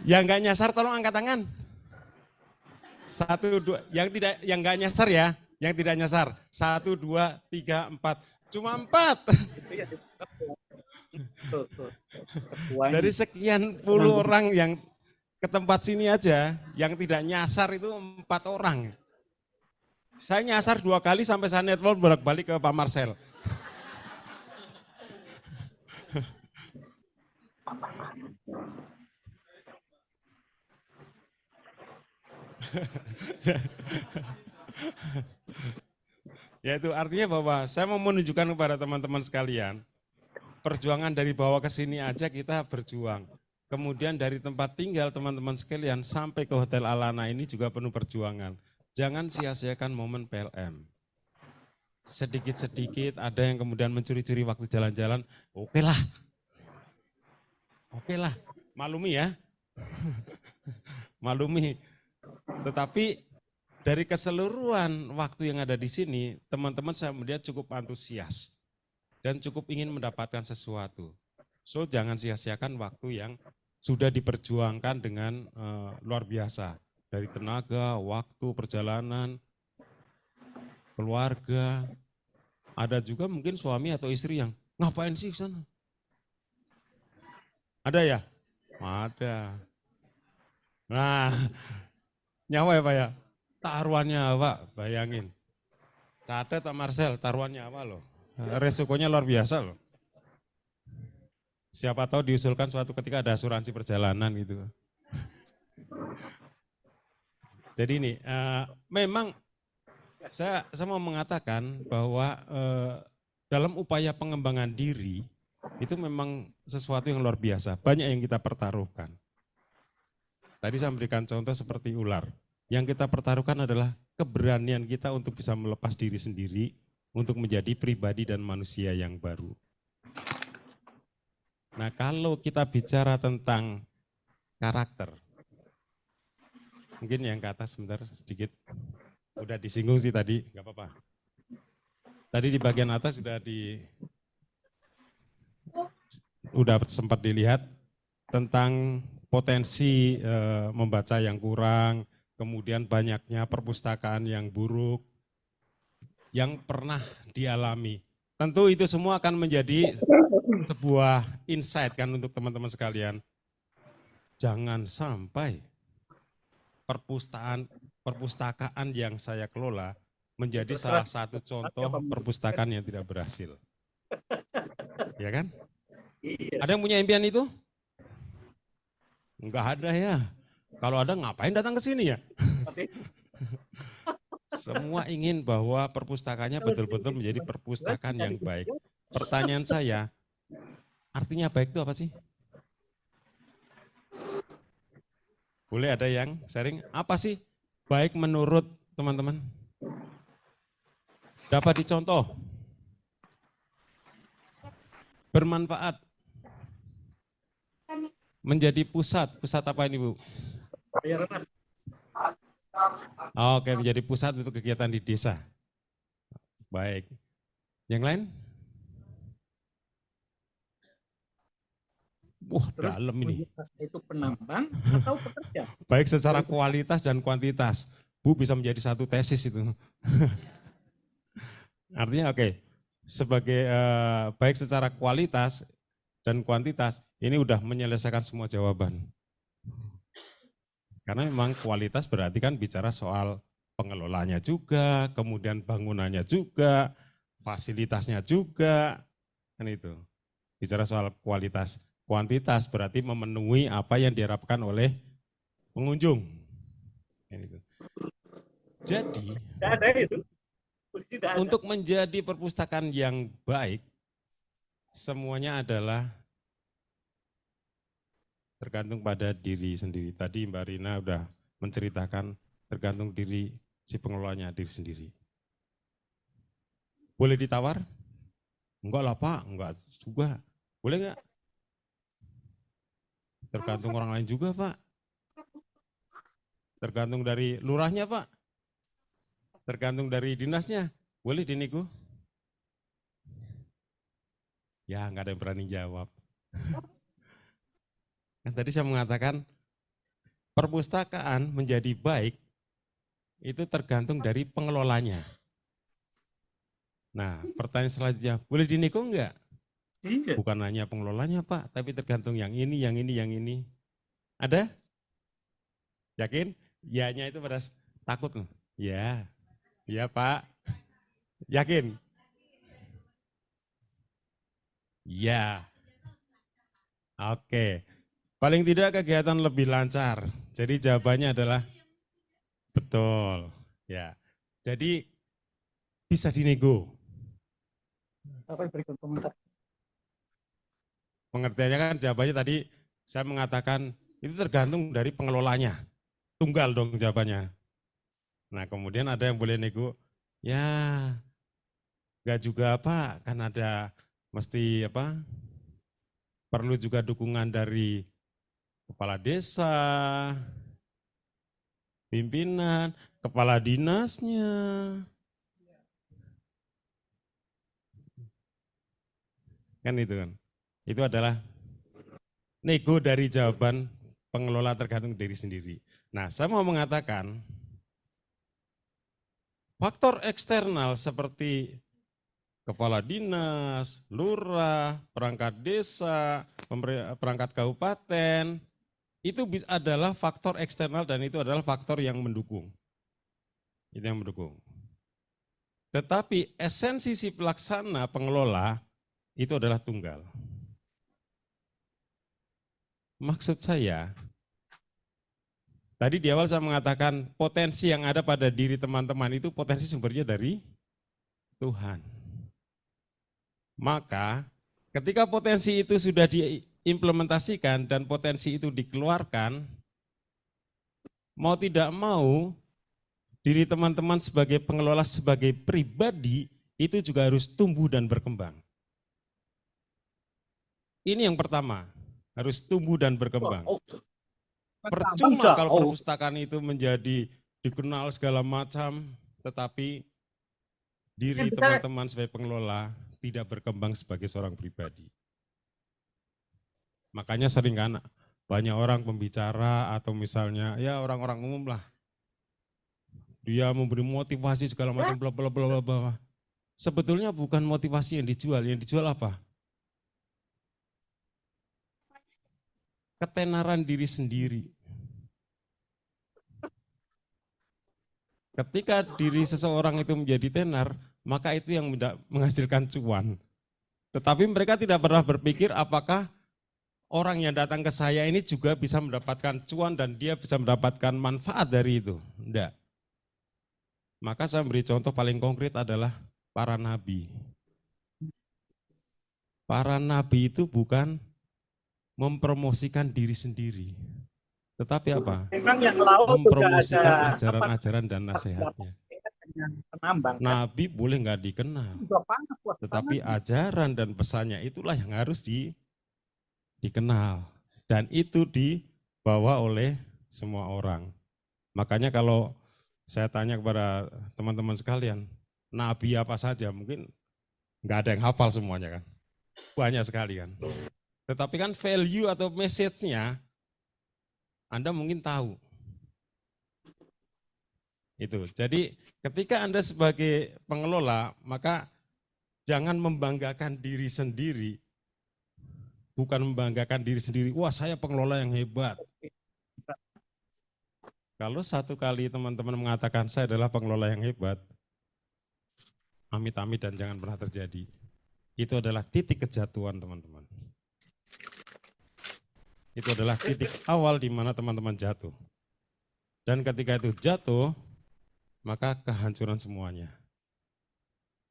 Yang enggak nyasar tolong angkat tangan. 1, 2, yang enggak nyasar ya, Yang tidak nyasar. 1, 2, 3, 4. Cuma 4. Itu yang ditangkap tuh, ketuanya. Dari sekian puluh orang yang ke tempat sini aja, yang tidak nyasar itu 4 orang. Saya nyasar 2 kali sampai saya network bolak-balik ke Pak Marcel. Ya itu artinya bahwa saya mau menunjukkan kepada teman-teman sekalian, perjuangan dari bawah ke sini aja kita berjuang. Kemudian dari tempat tinggal teman-teman sekalian sampai ke Hotel Alana ini juga penuh perjuangan. Jangan sia-siakan momen PLM. Sedikit-sedikit ada yang kemudian mencuri-curi waktu jalan-jalan, oke lah, maklumi ya, maklumi. Tetapi dari keseluruhan waktu yang ada di sini, teman-teman saya melihat cukup antusias dan cukup ingin mendapatkan sesuatu. So jangan sia-siakan waktu yang sudah diperjuangkan dengan luar biasa. Dari tenaga, waktu, perjalanan, keluarga. Ada juga mungkin suami atau istri yang ngapain sih sana? Ada ya? Ada. Nah, nyawa ya Pak ya? Taruhannya Pak, bayangin. Catat Pak Marcel, taruhannya apa loh? Resikonya luar biasa loh. Siapa tahu diusulkan suatu ketika ada asuransi perjalanan gitu. Jadi ini, memang saya mau mengatakan bahwa dalam upaya pengembangan diri, itu memang sesuatu yang luar biasa. Banyak yang kita pertaruhkan. Tadi saya memberikan contoh seperti ular. Yang kita pertaruhkan adalah keberanian kita untuk bisa melepas diri sendiri, untuk menjadi pribadi dan manusia yang baru. Nah kalau kita bicara tentang karakter, mungkin yang ke atas sebentar sedikit, udah disinggung sih tadi, nggak apa-apa. Tadi di bagian atas udah sempat dilihat tentang potensi membaca yang kurang, kemudian banyaknya perpustakaan yang buruk, yang pernah dialami. Tentu itu semua akan menjadi sebuah insight kan untuk teman-teman sekalian. Jangan sampai perpustakaan yang saya kelola menjadi salah satu contoh perpustakaan yang tidak berhasil. Ya kan? Ada yang punya impian itu? Enggak ada ya. Kalau ada ngapain datang ke sini ya? Semua ingin bahwa perpustakaannya betul-betul menjadi perpustakaan yang baik. Pertanyaan saya, artinya baik itu apa sih? Boleh ada yang sharing, apa sih baik menurut teman-teman? Dapat dicontoh. Bermanfaat. Menjadi pusat apa ini Bu? Oke, menjadi pusat untuk kegiatan di desa. Baik. Yang lain? Wah, Terus dalam ini. itu penambang atau pekerja? Baik secara kualitas dan kuantitas. Bu bisa menjadi satu tesis itu. Artinya oke, sebagai baik secara kualitas dan kuantitas, ini udah menyelesaikan semua jawaban. Karena memang kualitas berarti kan bicara soal pengelolanya juga, kemudian bangunannya juga, fasilitasnya juga, kan itu. Bicara soal kualitas. Kuantitas berarti memenuhi apa yang diharapkan oleh pengunjung. Jadi, untuk menjadi perpustakaan yang baik, semuanya adalah tergantung pada diri sendiri. Tadi Mbak Rina udah menceritakan tergantung diri si pengelolanya diri sendiri. Boleh ditawar? Enggak lah Pak, enggak juga. Boleh enggak? Tergantung orang lain juga Pak. Tergantung dari lurahnya Pak. Tergantung dari dinasnya. Boleh dinego? Ya enggak ada yang berani jawab. Kan tadi saya mengatakan perpustakaan menjadi baik itu tergantung dari pengelolanya. Nah, pertanyaan selanjutnya, boleh dinego enggak? Iya. Bukan hanya pengelolanya Pak, tapi tergantung yang ini, yang ini, yang ini. Ada? Yakin? Ya-nya itu pada takut loh. Ya, ya Pak. Yakin? Ya. Oke. Paling tidak kegiatan lebih lancar. Jadi jawabannya adalah betul. Ya. Jadi bisa dinego. Apa yang berikut komentar? Pengertiannya kan jawabannya tadi saya mengatakan itu tergantung dari pengelolanya. Tunggal dong jawabannya. Nah kemudian ada yang boleh nego, ya enggak juga Pak, kan ada mesti apa, perlu juga dukungan dari kepala desa, pimpinan, kepala dinasnya. Kan itu kan. Itu adalah nego dari jawaban pengelola tergantung diri sendiri. Nah, saya mau mengatakan faktor eksternal seperti kepala dinas, lurah, perangkat desa, perangkat kabupaten, itu adalah faktor eksternal dan itu adalah faktor yang mendukung. Itu yang mendukung. Tetapi esensi si pelaksana pengelola itu adalah tunggal. Maksud saya, tadi di awal saya mengatakan potensi yang ada pada diri teman-teman itu potensi sumbernya dari Tuhan. Maka ketika potensi itu sudah diimplementasikan dan potensi itu dikeluarkan, mau tidak mau diri teman-teman sebagai pengelola, sebagai pribadi itu juga harus tumbuh dan berkembang. Ini yang pertama, harus tumbuh dan berkembang. Percuma kalau perpustakaan itu menjadi dikenal segala macam, tetapi diri teman-teman sebagai pengelola tidak berkembang sebagai seorang pribadi. Makanya sering kan banyak orang pembicara atau misalnya ya orang-orang umum lah, dia memberi motivasi segala macam bla bla bla bla bla. Sebetulnya bukan motivasi yang dijual apa? Ketenaran diri sendiri. Ketika diri seseorang itu menjadi tenar, maka itu yang menghasilkan cuan. Tetapi mereka tidak pernah berpikir apakah orang yang datang ke saya ini juga bisa mendapatkan cuan dan dia bisa mendapatkan manfaat dari itu. Enggak. Maka saya beri contoh paling konkret adalah para nabi. Para nabi itu bukan mempromosikan diri sendiri. Tetapi apa? Memang yang laut mempromosikan ajaran-ajaran dan nasihatnya. Penambang. Nabi boleh nggak dikenal, tetapi ajaran dan pesannya itulah yang harus dikenal. Dan itu dibawa oleh semua orang. Makanya kalau saya tanya kepada teman-teman sekalian, Nabi apa saja, mungkin nggak ada yang hafal semuanya kan. Banyak sekali kan. Tetapi kan value atau message-nya Anda mungkin tahu. Itu. Jadi ketika Anda sebagai pengelola, maka jangan membanggakan diri sendiri. Bukan membanggakan diri sendiri, wah saya pengelola yang hebat. Kalau satu kali teman-teman mengatakan saya adalah pengelola yang hebat, amit-amit dan jangan pernah terjadi. Itu adalah titik kejatuhan teman-teman. Itu adalah titik awal di mana teman-teman jatuh. Dan ketika itu jatuh, maka kehancuran semuanya.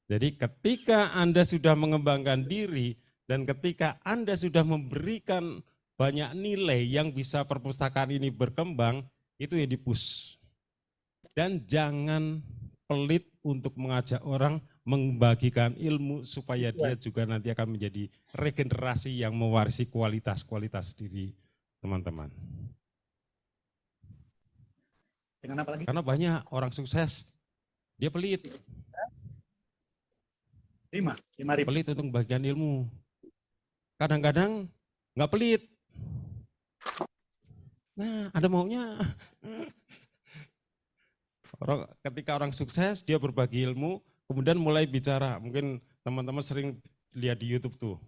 Jadi ketika Anda sudah mengembangkan diri dan ketika Anda sudah memberikan banyak nilai yang bisa perpustakaan ini berkembang, itu yang di-push. Dan jangan pelit untuk mengajak orang membagikan ilmu supaya dia juga nanti akan menjadi regenerasi yang mewarisi kualitas-kualitas diri teman-teman. Dengan apa lagi? Karena banyak orang sukses, dia pelit. 5.000. Pelit untuk bagian ilmu. Kadang-kadang nggak pelit. Nah, ada maunya. Ketika orang sukses, dia berbagi ilmu, kemudian mulai bicara, mungkin teman-teman sering lihat di YouTube tuh,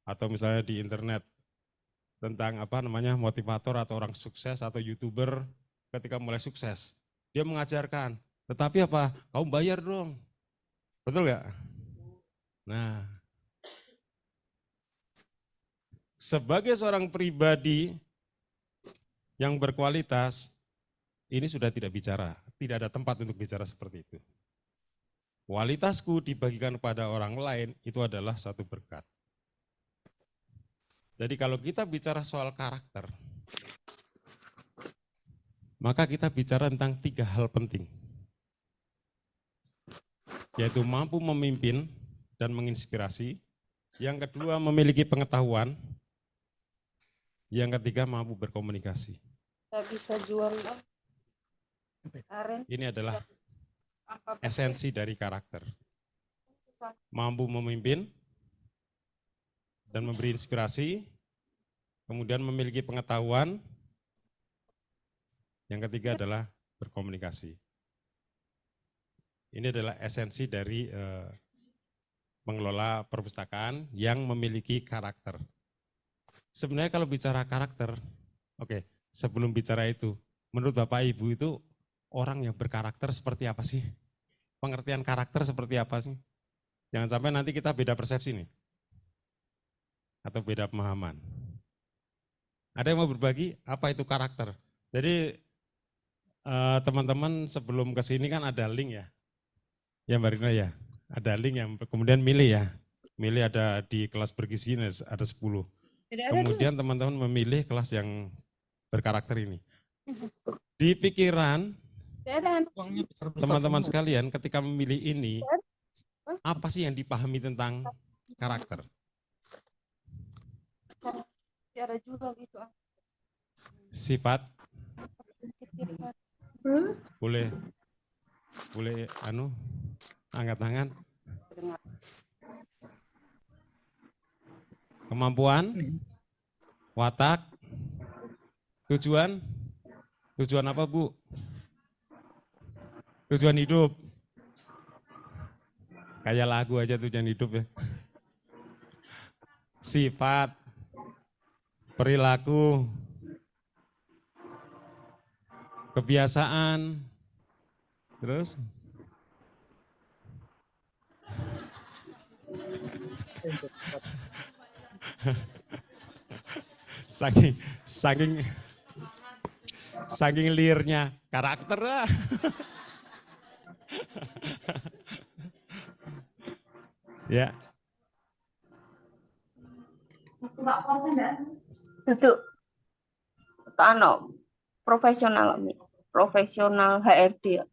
atau misalnya di internet, tentang apa namanya motivator atau orang sukses atau YouTuber ketika mulai sukses. Dia mengajarkan, tetapi apa? Kamu bayar dong. Betul nggak? Nah, sebagai seorang pribadi yang berkualitas, ini sudah tidak bicara, tidak ada tempat untuk bicara seperti itu. Kualitasku dibagikan kepada orang lain itu adalah satu berkat. Jadi kalau kita bicara soal karakter, maka kita bicara tentang 3 hal penting. Yaitu mampu memimpin dan menginspirasi. Yang kedua memiliki pengetahuan. Yang ketiga mampu berkomunikasi. Nggak bisa jual aren. Ini adalah esensi dari karakter. Mampu memimpin dan memberi inspirasi, kemudian memiliki pengetahuan, yang ketiga adalah berkomunikasi. Ini adalah esensi dari pengelola perpustakaan yang memiliki karakter. Sebenarnya kalau bicara karakter, oke, sebelum bicara itu, menurut Bapak Ibu itu orang yang berkarakter seperti apa sih? Pengertian karakter seperti apa sih? Jangan sampai nanti kita beda persepsi nih. Atau beda pemahaman. Ada yang mau berbagi apa itu karakter? Jadi teman-teman sebelum ke sini kan ada link ya. Ya Mbak Rina ya, ada link yang kemudian milih ya. Milih ada di kelas bergizi ada 10. Kemudian teman-teman memilih kelas yang berkarakter ini. Di pikiran teman-teman sekalian ketika memilih ini, apa sih yang dipahami tentang karakter? Sifat, boleh angkat tangan. Kemampuan, watak, tujuan apa Bu? Tujuan hidup. Kayak lagu aja tujuan hidup ya. Sifat, perilaku, kebiasaan, terus saking liarnya karakter lah. Ya. Duduk. Profesional HRD.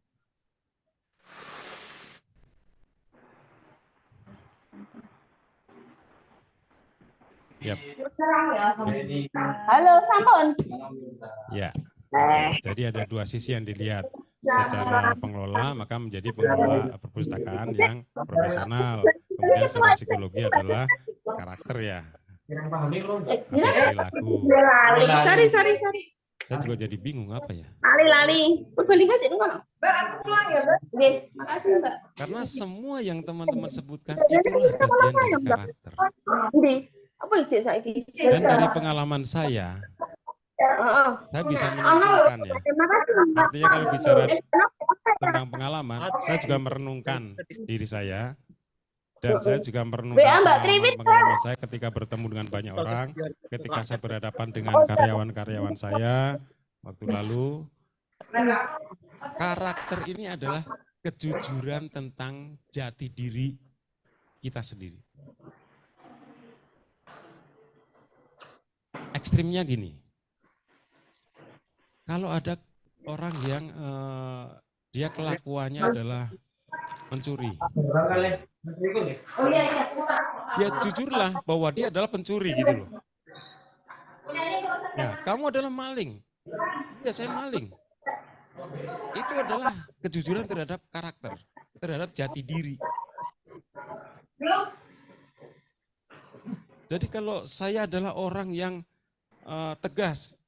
Yap. Halo, sampun. Ya. Jadi ada 2 sisi yang dilihat. Secara pengelola maka menjadi pengelola perpustakaan yang profesional. Kemudian secara psikologi adalah karakter ya. Perilaku. Sorry. Saya juga jadi bingung apa ya. Lali. Berbalik aja nih kono. Nggih, makasih, Mbak. Karena semua yang teman-teman sebutkan itulah bagian dari karakter. Ndi? Apa ijek saiki? Dan dari pengalaman saya bisa menyimpulkan ya. Artinya kalau bicara tentang pengalaman, saya juga merenungkan diri saya. Dan saya juga merenungkan pengalaman saya ketika bertemu dengan banyak orang, ketika saya berhadapan dengan karyawan-karyawan saya waktu lalu. Karakter ini adalah kejujuran tentang jati diri kita sendiri. Ekstrimnya gini, kalau ada orang yang dia kelakuannya adalah mencuri, ya jujurlah bahwa dia adalah pencuri gitu loh. Ya, kamu adalah maling, ya saya maling. Itu adalah kejujuran terhadap karakter, terhadap jati diri. Jadi kalau saya adalah orang yang tegas,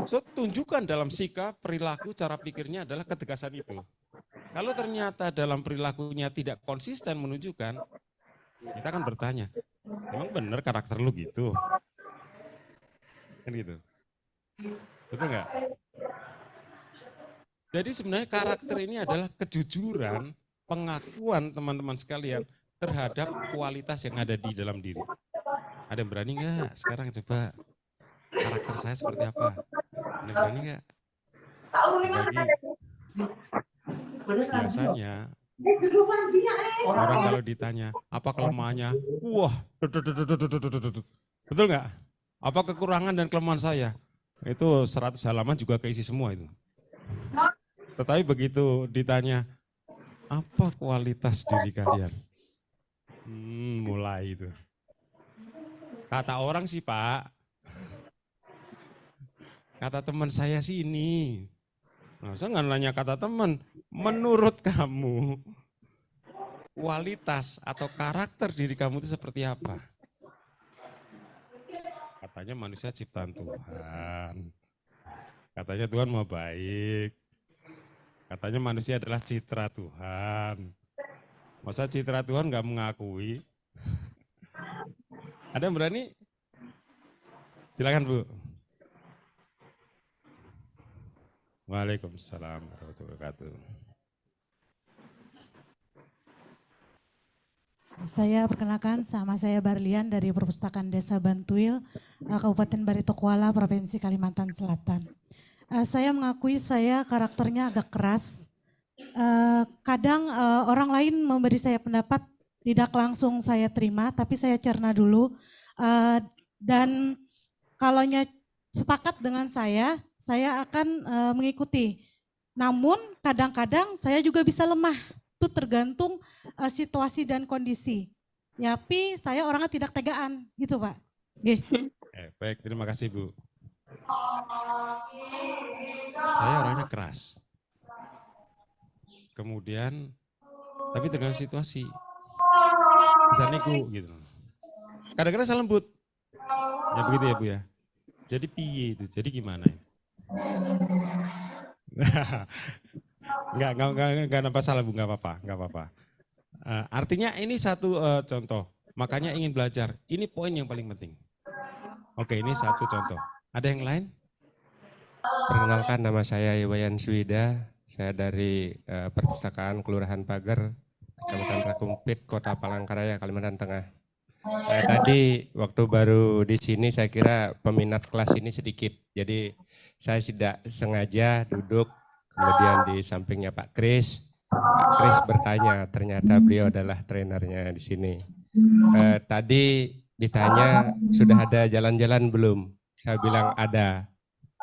so tunjukkan dalam sikap, perilaku, cara pikirnya adalah ketegasan itu. Kalau ternyata dalam perilakunya tidak konsisten menunjukkan, kita akan bertanya, emang benar karakter lu gitu? Kan gitu. Betul nggak? Jadi sebenarnya karakter ini adalah kejujuran, pengakuan teman-teman sekalian terhadap kualitas yang ada di dalam diri. Ada yang berani nggak sekarang coba karakter saya seperti apa? Ada yang berani nggak? Berbagi. Biasanya orang kalau ditanya apa kelemahannya, wah, betul nggak? Apa kekurangan dan kelemahan saya? Itu 100 halaman juga keisi semua itu. Tetapi begitu ditanya, apa kualitas diri kalian? Mulai itu. Kata orang sih Pak, kata teman saya sih ini. Nah, saya nggak nanya kata teman, menurut kamu kualitas atau karakter diri kamu itu seperti apa? Katanya manusia ciptaan Tuhan. Katanya Tuhan mau baik. Katanya manusia adalah citra Tuhan. Masa citra Tuhan nggak mengakui? Ada yang berani? Silakan Bu. Waalaikumsalam warahmatullahi wabarakatuh. Saya perkenalkan, sama saya Barlian dari Perpustakaan Desa Bantuil, Kabupaten Barito Kuala, Provinsi Kalimantan Selatan. Saya mengakui saya karakternya agak keras. Kadang orang lain memberi saya pendapat tidak langsung saya terima, tapi saya cerna dulu. Dan kalau sepakat dengan saya akan mengikuti. Namun kadang-kadang saya juga bisa lemah. Itu tergantung situasi dan kondisi. Ya, tapi saya orangnya tidak tegaan, gitu Pak. Baik, terima kasih Bu. Saya orangnya keras. Kemudian, tapi tergantung situasi. Bisa nego gitu. Kadang-kadang saya lembut. Ya begitu ya Bu ya. Jadi piye itu, jadi gimana ya? Enggak ada masalah Bu, enggak apa-apa. Artinya ini satu contoh, makanya ingin belajar. Ini poin yang paling penting. Oke, ini satu contoh. Ada yang lain? Perkenalkan, nama saya Iwayan Swida, saya dari Perpustakaan Kelurahan Pager, Kecamatan Rakumpit, Kota Palangkaraya, Kalimantan Tengah. Tadi waktu baru di sini saya kira peminat kelas ini sedikit, jadi saya tidak sengaja duduk kemudian di sampingnya Pak Kris. Pak Kris bertanya, ternyata beliau adalah trenernya di sini. Tadi ditanya sudah ada jalan-jalan belum? Saya bilang ada.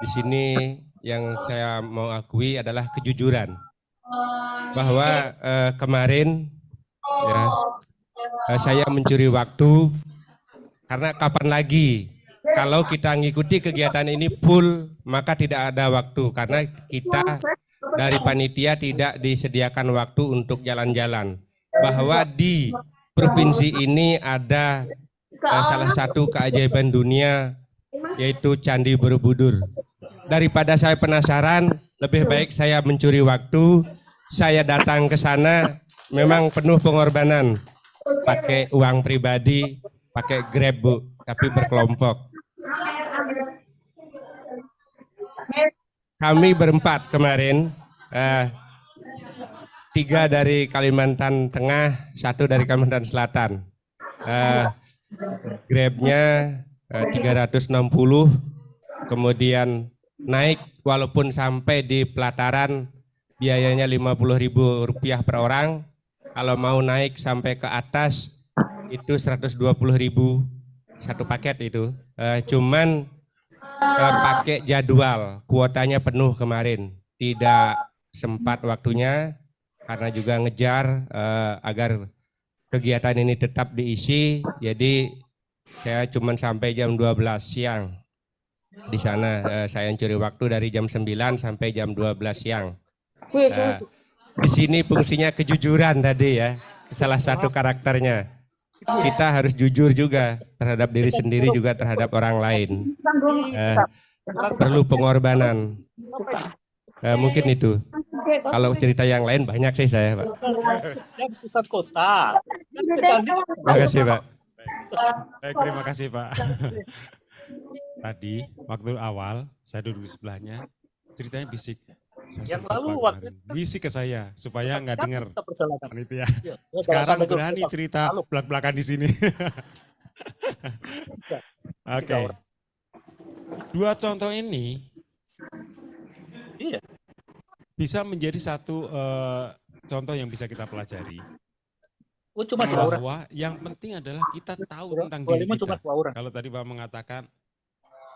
Di sini yang saya mau akui adalah kejujuran, bahwa kemarin ya, saya mencuri waktu karena kapan lagi kalau kita ngikuti kegiatan ini full maka tidak ada waktu karena kita dari panitia tidak disediakan waktu untuk jalan-jalan. Bahwa di provinsi ini ada salah satu keajaiban dunia yaitu Candi Borobudur. Daripada saya penasaran, lebih baik saya mencuri waktu, saya datang ke sana memang penuh pengorbanan. Pakai uang pribadi, pakai Grab Bu, tapi berkelompok. Kami berempat kemarin, 3 dari Kalimantan Tengah, 1 dari Kalimantan Selatan. Grabnya 360, kemudian naik walaupun sampai di pelataran biayanya Rp50.000 per orang. Kalau mau naik sampai ke atas itu 120.000 satu paket itu. Cuman pakai jadwal, kuotanya penuh kemarin. Tidak sempat waktunya karena juga ngejar agar kegiatan ini tetap diisi. Jadi saya cuman sampai jam 12 siang di sana. Saya curi waktu dari jam 9 sampai jam 12 siang. Di sini fungsinya kejujuran tadi ya, salah satu karakternya. Kita harus jujur juga terhadap diri sendiri juga terhadap orang lain. Perlu pengorbanan. Mungkin itu. Kalau cerita yang lain banyak sih saya, Pak. Yang pusat kota. Kan ke candi. Terima kasih, Pak. Baik, terima kasih Pak. Tadi waktu awal saya duduk di sebelahnya, ceritanya bisik. Saya Yang sempat lalu Pak waktu kemarin. Bisik ke saya supaya nggak dengar. kita perjalanan. Panitia. Iya, Sekarang sampai ke- berani cerita Lalu. belak-belakan di sini. Oke. orang. Dua contoh ini Iya. bisa menjadi satu contoh yang bisa kita pelajari. Oh, cuma 2 orang. Bahwa yang penting adalah kita tahu tentang 25 diri cuma kita. 2 orang. Kalau tadi Pak mengatakan,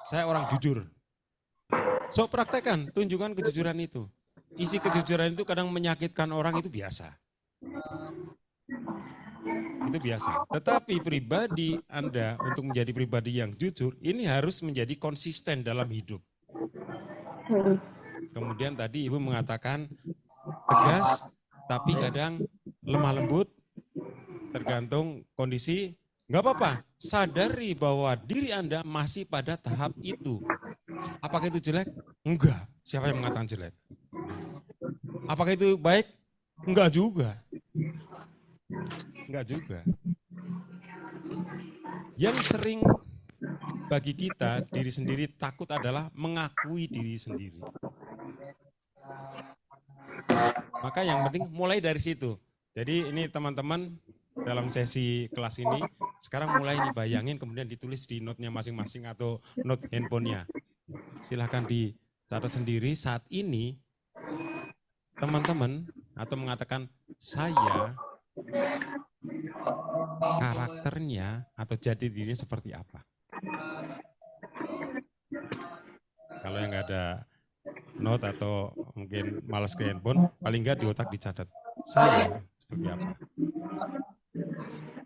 saya orang jujur. So praktekkan, tunjukkan kejujuran itu. Isi kejujuran itu kadang menyakitkan orang, itu biasa. Itu biasa. Tetapi pribadi Anda untuk menjadi pribadi yang jujur, ini harus menjadi konsisten dalam hidup. Kemudian tadi Ibu mengatakan tegas, tapi kadang lemah lembut, tergantung kondisi. Nggak apa-apa, sadari bahwa diri Anda masih pada tahap itu. Apakah itu jelek? Enggak. Siapa yang mengatakan jelek? Apakah itu baik? Enggak juga. Enggak juga. Yang sering bagi kita diri sendiri takut adalah mengakui diri sendiri. Maka yang penting mulai dari situ. Jadi ini teman-teman dalam sesi kelas ini sekarang mulai nih bayangin, kemudian ditulis di note-nya masing-masing atau note handphonenya. Silahkan dicatat sendiri saat ini teman-teman atau mengatakan saya karakternya atau jati dirinya seperti apa. Kalau yang nggak ada note atau mungkin malas ke handphone, paling nggak di otak dicatat. Saya seperti apa.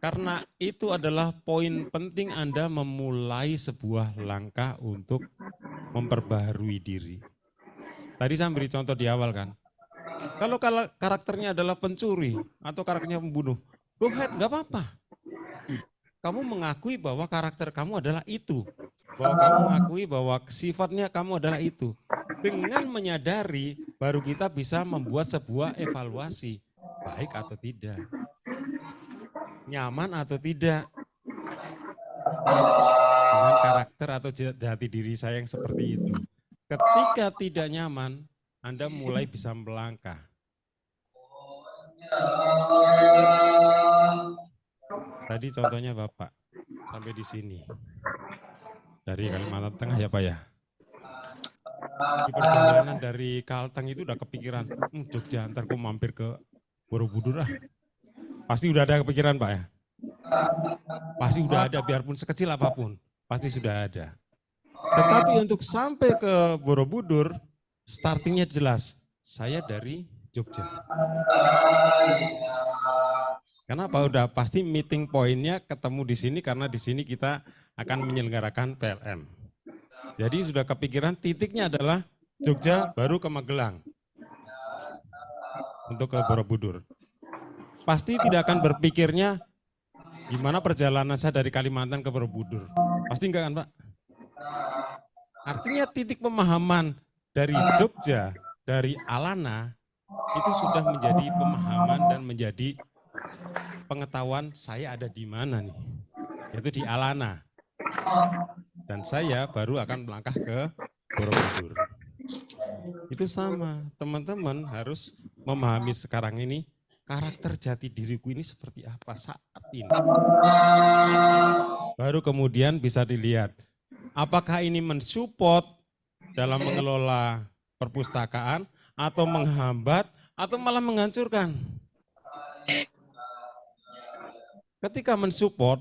Karena itu adalah poin penting Anda memulai sebuah langkah untuk memperbaharui diri. Tadi saya beri contoh di awal kan. Kalau karakternya adalah pencuri atau karakternya pembunuh, go ahead, nggak apa-apa. Kamu mengakui bahwa karakter kamu adalah itu. Bahwa kamu mengakui bahwa sifatnya kamu adalah itu. Dengan menyadari, baru kita bisa membuat sebuah evaluasi. Baik atau tidak. Nyaman atau tidak. Dengan karakter atau jati diri saya yang seperti itu. Ketika tidak nyaman, Anda mulai bisa melangkah. Tadi contohnya Bapak, sampai di sini. Dari Kalimantan Tengah ya Pak ya. Di perjalanan dari Kalteng itu udah kepikiran, Jogja ntar aku mampir ke Borobudur lah. Pasti udah ada kepikiran Pak ya? Pasti udah ada, biarpun sekecil apapun, pasti sudah ada. Tetapi untuk sampai ke Borobudur, startingnya jelas, saya dari Jogja. Kenapa? Udah pasti meeting pointnya ketemu di sini karena di sini kita akan menyelenggarakan PLM. Jadi sudah kepikiran titiknya adalah Jogja baru ke Magelang untuk ke Borobudur. Pasti tidak akan berpikirnya gimana perjalanan saya dari Kalimantan ke Borobudur. Pasti enggak kan Pak? Artinya titik pemahaman dari Jogja, dari Alana, itu sudah menjadi pemahaman dan menjadi pengetahuan saya ada di mana nih, yaitu di Alana. Dan saya baru akan melangkah ke Borobudur. Itu sama, teman-teman harus memahami sekarang ini, karakter jati diriku ini seperti apa saat ini. Baru kemudian bisa dilihat, apakah ini mensupport dalam mengelola perpustakaan, atau menghambat, atau malah menghancurkan. Ketika mensupport,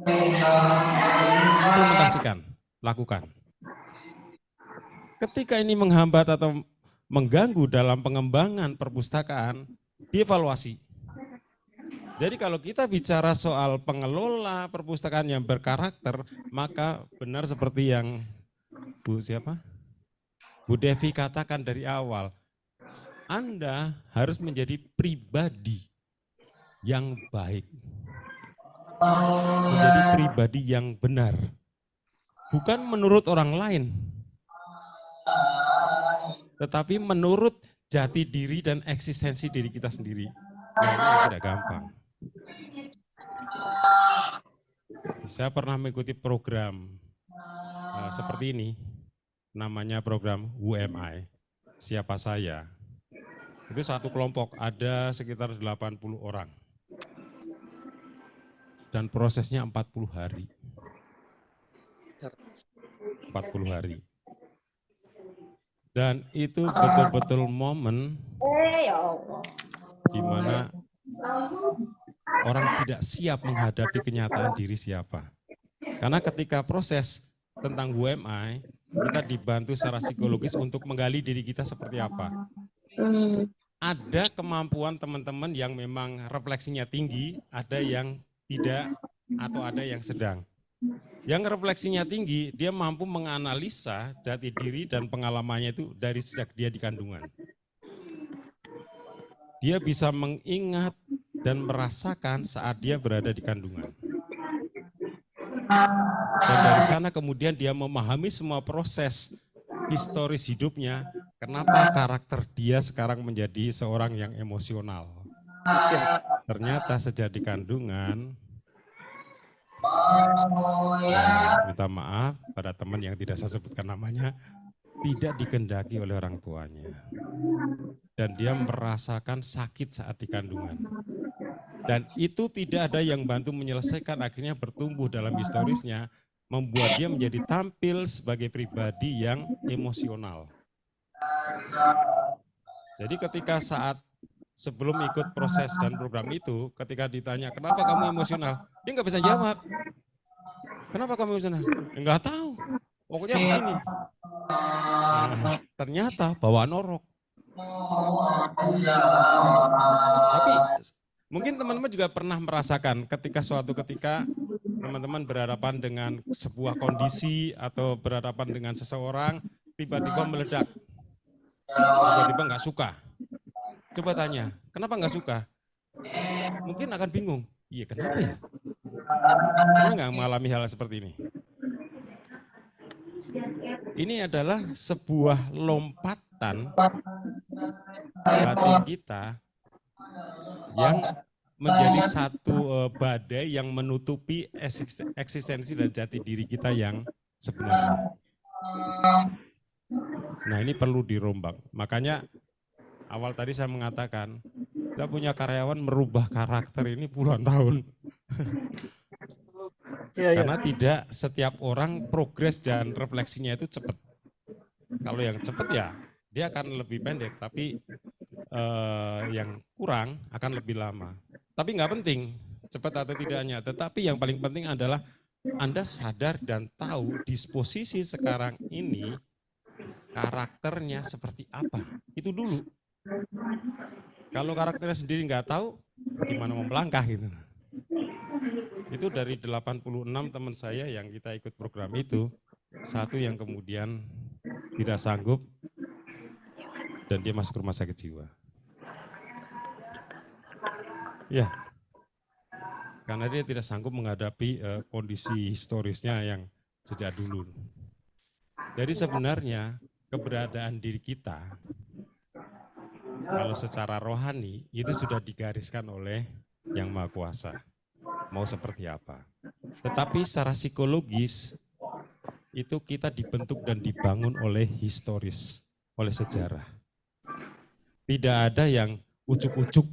implementasikan, lakukan. Ketika ini menghambat atau mengganggu dalam pengembangan perpustakaan, dievaluasi. Jadi kalau kita bicara soal pengelola perpustakaan yang berkarakter, maka benar seperti yang Bu Devi katakan dari awal, Anda harus menjadi pribadi yang baik. Menjadi pribadi yang benar. Bukan menurut orang lain. Tetapi menurut jati diri dan eksistensi diri kita sendiri. Nah, ini yang tidak gampang. Saya pernah mengikuti program seperti ini, namanya program UMI, Siapa Saya. Itu satu kelompok, ada sekitar 80 orang. Dan prosesnya 40 hari. 40 hari. Dan itu betul-betul momen di mana orang tidak siap menghadapi kenyataan diri siapa. Karena ketika proses tentang UMI, kita dibantu secara psikologis untuk menggali diri kita seperti apa. Ada kemampuan teman-teman yang memang refleksinya tinggi, ada yang tidak, atau ada yang sedang. Yang refleksinya tinggi, dia mampu menganalisa jati diri dan pengalamannya itu dari sejak dia di kandungan. Dia bisa mengingat dan merasakan saat dia berada di kandungan. Dan dari sana kemudian dia memahami semua proses historis hidupnya, kenapa karakter dia sekarang menjadi seorang yang emosional. Ternyata sejak di kandungan, minta maaf pada teman yang tidak saya sebutkan namanya, tidak dikehendaki oleh orang tuanya. Dan dia merasakan sakit saat di kandungan. Dan itu tidak ada yang bantu menyelesaikan, akhirnya bertumbuh dalam historisnya, membuat dia menjadi tampil sebagai pribadi yang emosional. Jadi ketika saat sebelum ikut proses dan program itu, ketika ditanya, kenapa kamu emosional? Dia nggak bisa jawab. Kenapa kamu emosional? Nggak tahu. Pokoknya begini. Nah, ternyata bawaan orok. Tapi mungkin teman-teman juga pernah merasakan ketika suatu ketika teman-teman berhadapan dengan sebuah kondisi atau berhadapan dengan seseorang, tiba-tiba meledak. Tiba-tiba nggak suka. Coba tanya, kenapa nggak suka? Mungkin akan bingung. Iya, kenapa ya? Pernah nggak mengalami hal seperti ini? Ini adalah sebuah lompatan batin kita yang menjadi satu badai yang menutupi eksistensi dan jati diri kita yang sebenarnya. Nah, ini perlu dirombak. Makanya awal tadi saya mengatakan, saya punya karyawan merubah karakter ini puluhan tahun. Karena tidak setiap orang progres dan refleksinya itu cepat. Kalau yang cepat ya dia akan lebih pendek, tapi yang kurang akan lebih lama. Tapi nggak penting cepat atau tidaknya, tetapi yang paling penting adalah Anda sadar dan tahu disposisi sekarang ini karakternya seperti apa. Itu dulu. Kalau karakternya sendiri nggak tahu, gimana mau melangkah gitu. Itu dari 86 teman saya yang kita ikut program itu, satu yang kemudian tidak sanggup dan dia masuk rumah sakit jiwa. Ya, karena dia tidak sanggup menghadapi kondisi historisnya yang sejak dulu. Jadi sebenarnya keberadaan diri kita, kalau secara rohani, itu sudah digariskan oleh Yang Maha Kuasa. Mau seperti apa. Tetapi secara psikologis, itu kita dibentuk dan dibangun oleh historis, oleh sejarah. Tidak ada yang ucuk-ucuk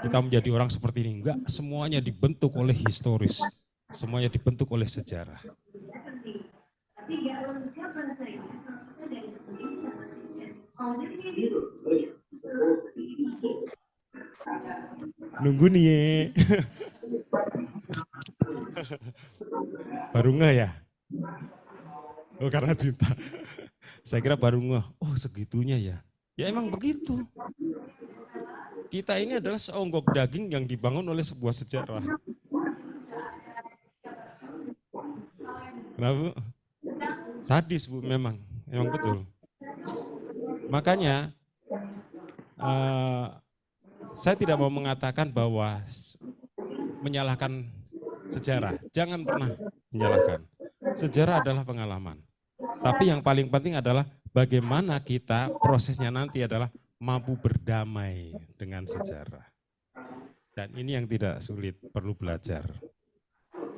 kita menjadi orang seperti ini. Enggak, semuanya dibentuk oleh historis. Semuanya dibentuk oleh sejarah. Nunggu nih ya. Baru nggak ya? Oh karena cinta. Saya kira baru nggak. Oh segitunya ya. Ya emang begitu. Kita ini adalah seonggok daging yang dibangun oleh sebuah sejarah. Kenapa Bu? Sadis Bu memang betul. Makanya saya tidak mau mengatakan bahwa menyalahkan sejarah. Jangan pernah menyalahkan. Sejarah adalah pengalaman. Tapi yang paling penting adalah bagaimana kita prosesnya nanti adalah mampu berdamai dengan sejarah. Dan ini yang tidak sulit, perlu belajar.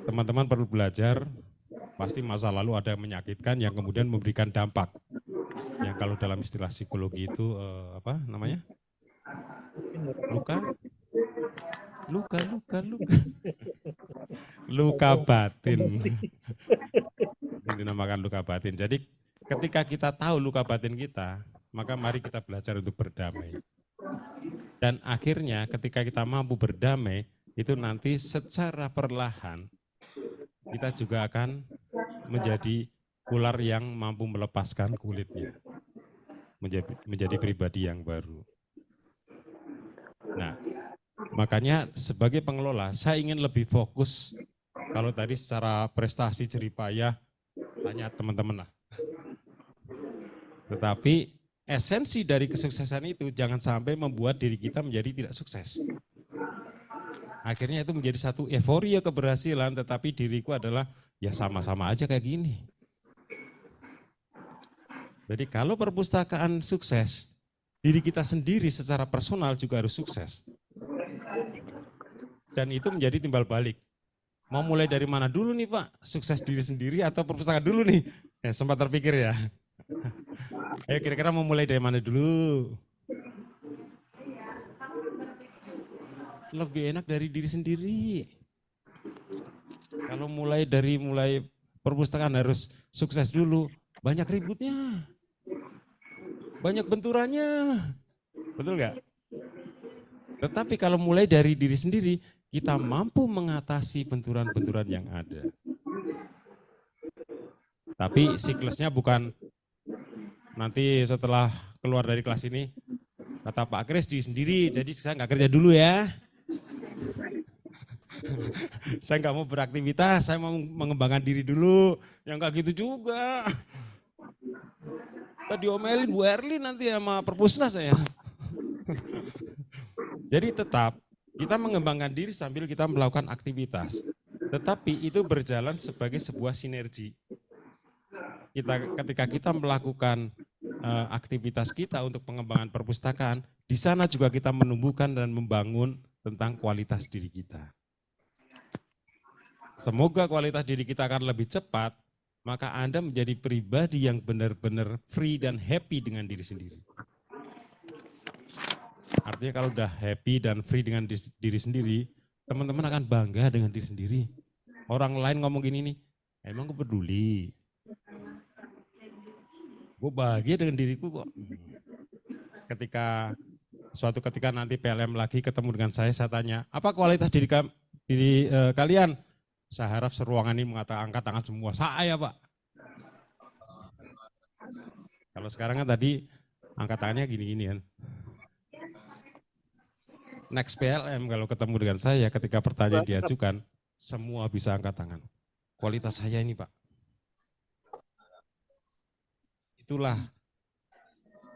Teman-teman perlu belajar, pasti masa lalu ada yang menyakitkan yang kemudian memberikan dampak. Yang kalau dalam istilah psikologi itu apa namanya? Luka batin. Yang dinamakan luka batin. Jadi ketika kita tahu luka batin kita, maka mari kita belajar untuk berdamai. Dan akhirnya ketika kita mampu berdamai, itu nanti secara perlahan kita juga akan menjadi ular yang mampu melepaskan kulitnya. Menjadi pribadi yang baru. Nah, makanya sebagai pengelola saya ingin lebih fokus. Kalau tadi secara prestasi jeripayah, tanya teman-teman lah. Tetapi esensi dari kesuksesan itu jangan sampai membuat diri kita menjadi tidak sukses. Akhirnya itu menjadi satu euforia keberhasilan, tetapi diriku adalah ya sama-sama aja kayak gini. Jadi kalau perpustakaan sukses, diri kita sendiri secara personal juga harus sukses. Dan itu menjadi timbal balik. Mau mulai dari mana dulu nih Pak? Sukses diri sendiri atau perpustakaan dulu nih? Ya, sempat terpikir ya. Ayo kira-kira mau mulai dari mana dulu? Lebih enak dari diri sendiri. Kalau mulai perpustakaan harus sukses dulu, banyak ributnya. Banyak benturannya. Betul nggak? Tetapi kalau mulai dari diri sendiri, kita mampu mengatasi benturan-benturan yang ada. Tapi siklusnya bukan nanti setelah keluar dari kelas ini, kata Pak Kris diri sendiri, jadi saya nggak kerja dulu ya. Saya nggak mau beraktivitas, saya mau mengembangkan diri dulu. Yang nggak gitu juga. Tadi omelin Bu Erlin nanti sama perpusnas saya. Jadi tetap kita mengembangkan diri sambil kita melakukan aktivitas. Tetapi itu berjalan sebagai sebuah sinergi. Ketika kita melakukan aktivitas kita untuk pengembangan perpustakaan, di sana juga kita menumbuhkan dan membangun tentang kualitas diri kita. Semoga kualitas diri kita akan lebih cepat, maka Anda menjadi pribadi yang benar-benar free dan happy dengan diri sendiri. Artinya kalau udah happy dan free dengan diri sendiri, teman-teman akan bangga dengan diri sendiri. Orang lain ngomong gini nih, emang gue peduli? Gue bahagia dengan diriku kok. Suatu ketika nanti PLM lagi ketemu dengan saya tanya, apa kualitas diri kalian? Saya harap seruangan ini mengatakan angkat tangan semua. Saya Pak. Kalau sekarang kan tadi angkat tangannya gini-gini kan. Next PLM kalau ketemu dengan saya ketika pertanyaan diajukan, semua bisa angkat tangan. Kualitas saya ini Pak. Itulah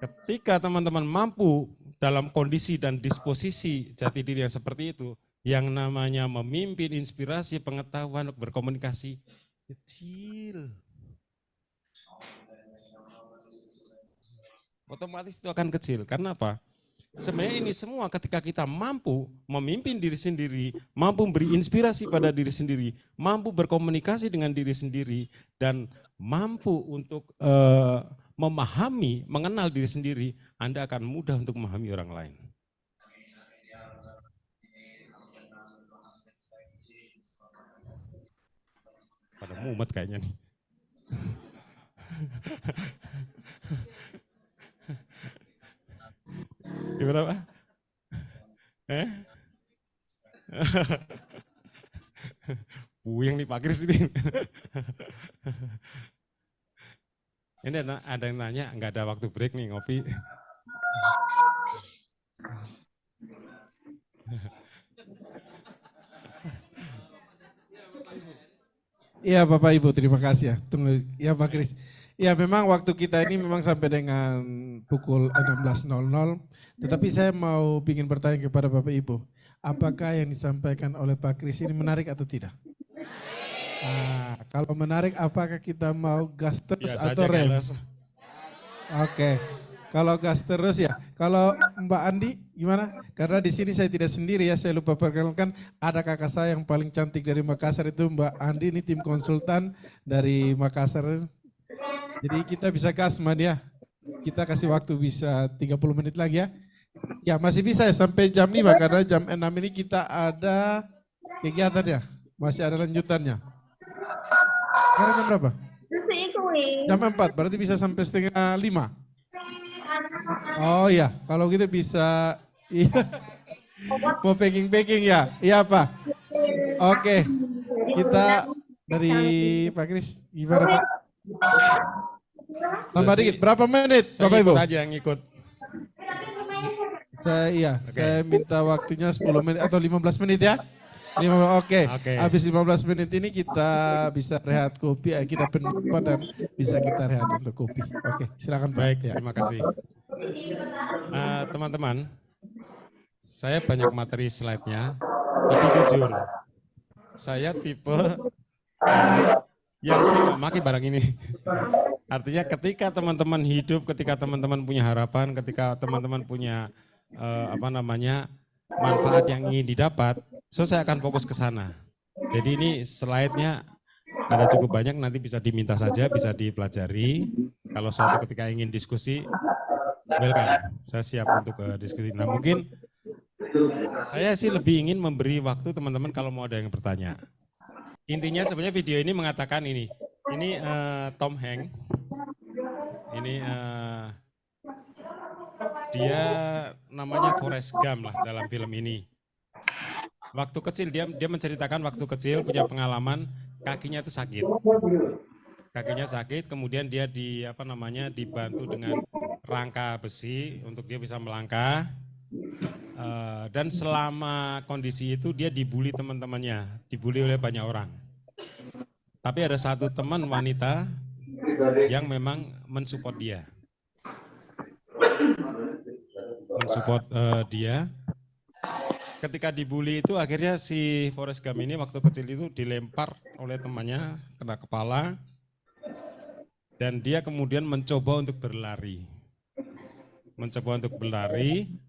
ketika teman-teman mampu dalam kondisi dan disposisi jati diri yang seperti itu, yang namanya memimpin inspirasi pengetahuan untuk berkomunikasi kecil. Otomatis itu akan kecil. Karena apa? Sebenarnya ini semua ketika kita mampu memimpin diri sendiri, mampu beri inspirasi pada diri sendiri, mampu berkomunikasi dengan diri sendiri, dan mampu untuk memahami, mengenal diri sendiri, Anda akan mudah untuk memahami orang lain. Pada mumet kayaknya nih. Gimana Pak? Puyeng nih Pak Kris ini. Ini ada yang nanya, nggak ada waktu break nih ngopi. Iya Bapak Ibu, terima kasih ya. Tunggu ya Pak Kris. Ya memang waktu kita ini memang sampai dengan pukul 16.00. Tetapi saya mau ingin bertanya kepada Bapak Ibu. Apakah yang disampaikan oleh Pak Kris ini menarik atau tidak? Kalau menarik apakah kita mau gas terus atau rem? Oke. Kalau gas terus ya. Kalau Mbak Andi gimana? Karena di sini saya tidak sendiri ya, saya lupa perkenalkan ada kakak saya yang paling cantik dari Makassar itu Mbak Andi, ini tim konsultan dari Makassar. Jadi kita bisa kasman ya. Kita kasih waktu bisa 30 menit lagi ya. Ya masih bisa ya sampai jam 5 karena jam 6 ini kita ada kegiatan ya. Masih ada lanjutannya. Sekarang jam berapa? Jam 4, berarti bisa sampai setengah 5. Oh iya, kalau gitu bisa iya. Mau packing ya? Iya Pak. Oke, kita dari Pak Kris gimana Pak? Tambah dikit, berapa menit Saya Bapak Ibu? ikut aja yang ikut. Saya minta waktunya 10 menit atau 15 menit ya. Oke. Habis 15 menit ini kita bisa rehat kopi, kita penutupan dan bisa kita rehat untuk kopi. Oke, silakan Pak. Baik, Ya. terima kasih. Teman-teman, saya banyak materi slide-nya, tapi jujur, saya tipe yang sering memakai barang ini. Artinya ketika teman-teman hidup, ketika teman-teman punya harapan, ketika teman-teman punya manfaat yang ingin didapat, saya akan fokus ke sana. Jadi ini slide-nya ada cukup banyak, nanti bisa diminta saja, bisa dipelajari. Kalau suatu ketika ingin diskusi, welcome. Saya siap untuk diskusi. Nah mungkin saya sih lebih ingin memberi waktu teman-teman kalau mau ada yang bertanya. Intinya sebenarnya video ini mengatakan ini Tom Hanks. Ini dia namanya Forrest Gump lah dalam film ini. Waktu kecil dia menceritakan waktu kecil punya pengalaman kakinya itu sakit. Kakinya sakit, kemudian dia dibantu dengan rangka besi untuk dia bisa melangkah. Dan selama kondisi itu dia dibully teman-temannya, dibully oleh banyak orang. Tapi ada satu teman wanita yang memang mensupport dia. Dia. Ketika dibully itu akhirnya si Forrest Gump ini waktu kecil itu dilempar oleh temannya kena kepala. Dan dia kemudian mencoba untuk berlari.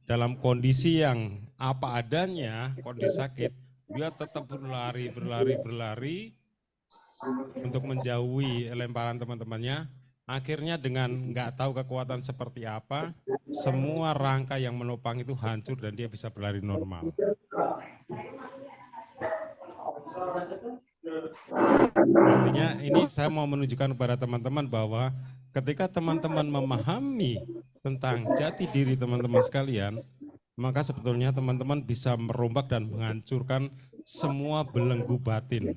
Dalam kondisi yang apa adanya, kondisi sakit, dia tetap berlari untuk menjauhi lemparan teman-temannya. Akhirnya dengan nggak tahu kekuatan seperti apa, semua rangka yang menopang itu hancur dan dia bisa berlari normal. Artinya ini saya mau menunjukkan kepada teman-teman bahwa ketika teman-teman memahami tentang jati diri teman-teman sekalian, maka sebetulnya teman-teman bisa merombak dan menghancurkan semua belenggu batin.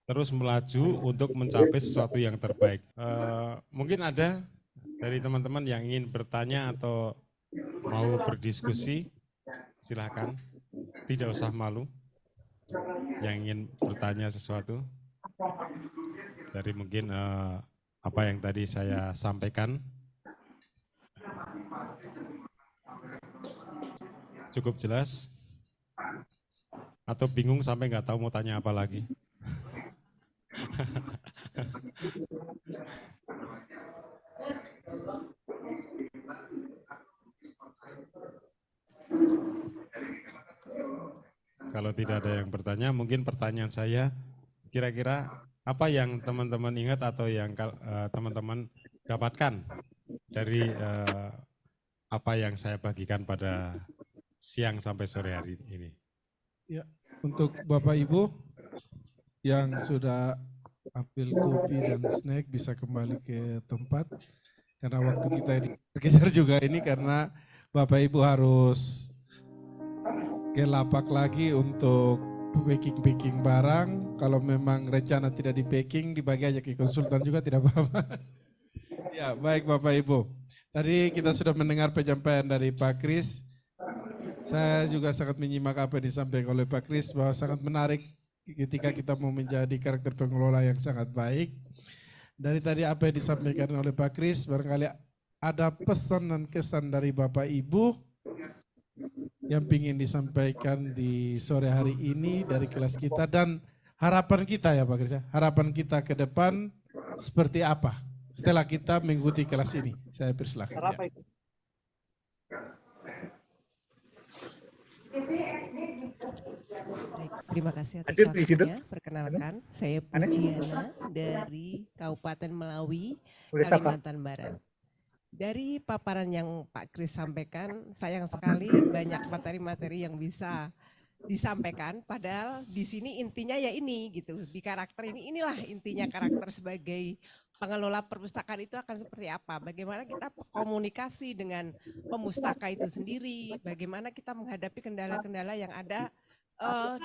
Terus melaju untuk mencapai sesuatu yang terbaik. Mungkin ada dari teman-teman yang ingin bertanya atau mau berdiskusi, silakan. Tidak usah malu. Yang ingin bertanya sesuatu dari mungkin apa yang tadi saya sampaikan. Cukup jelas? Atau bingung sampai nggak tahu mau tanya apa lagi? Kalau tidak ada yang bertanya, mungkin pertanyaan saya kira-kira apa yang teman-teman ingat atau yang teman-teman dapatkan dari apa yang saya bagikan pada siang sampai sore hari ini. Ya, untuk Bapak Ibu yang sudah ambil kopi dan snack bisa kembali ke tempat karena waktu kita bergeser juga ini karena Bapak Ibu harus ke lapak lagi untuk packing barang. Kalau memang rencana tidak di packing, dibagi aja ke konsultan juga tidak apa-apa. Ya, baik Bapak Ibu. Tadi kita sudah mendengar penyampaian dari Pak Kris. Saya juga sangat menyimak apa yang disampaikan oleh Pak Kris bahwa sangat menarik ketika kita mau menjadi karakter pengelola yang sangat baik. Dari tadi apa yang disampaikan oleh Pak Kris, barangkali ada pesan dan kesan dari Bapak Ibu yang ingin disampaikan di sore hari ini dari kelas kita dan harapan kita ya Pak Kris, harapan kita ke depan seperti apa setelah kita mengikuti kelas ini. Saya persilahkan. Cara apa Ya. itu? Baik, terima kasih atas Hadir di situ. waktunya. Perkenalkan, saya Pujiana dari Kabupaten Melawi, Boleh sapa? Kalimantan Barat. Dari paparan yang Pak Kris sampaikan, sayang sekali banyak materi-materi yang bisa disampaikan, padahal di sini intinya ya ini gitu, di karakter ini, inilah intinya karakter sebagai pengelola perpustakaan itu akan seperti apa, bagaimana kita komunikasi dengan pemustaka itu sendiri, bagaimana kita menghadapi kendala-kendala yang ada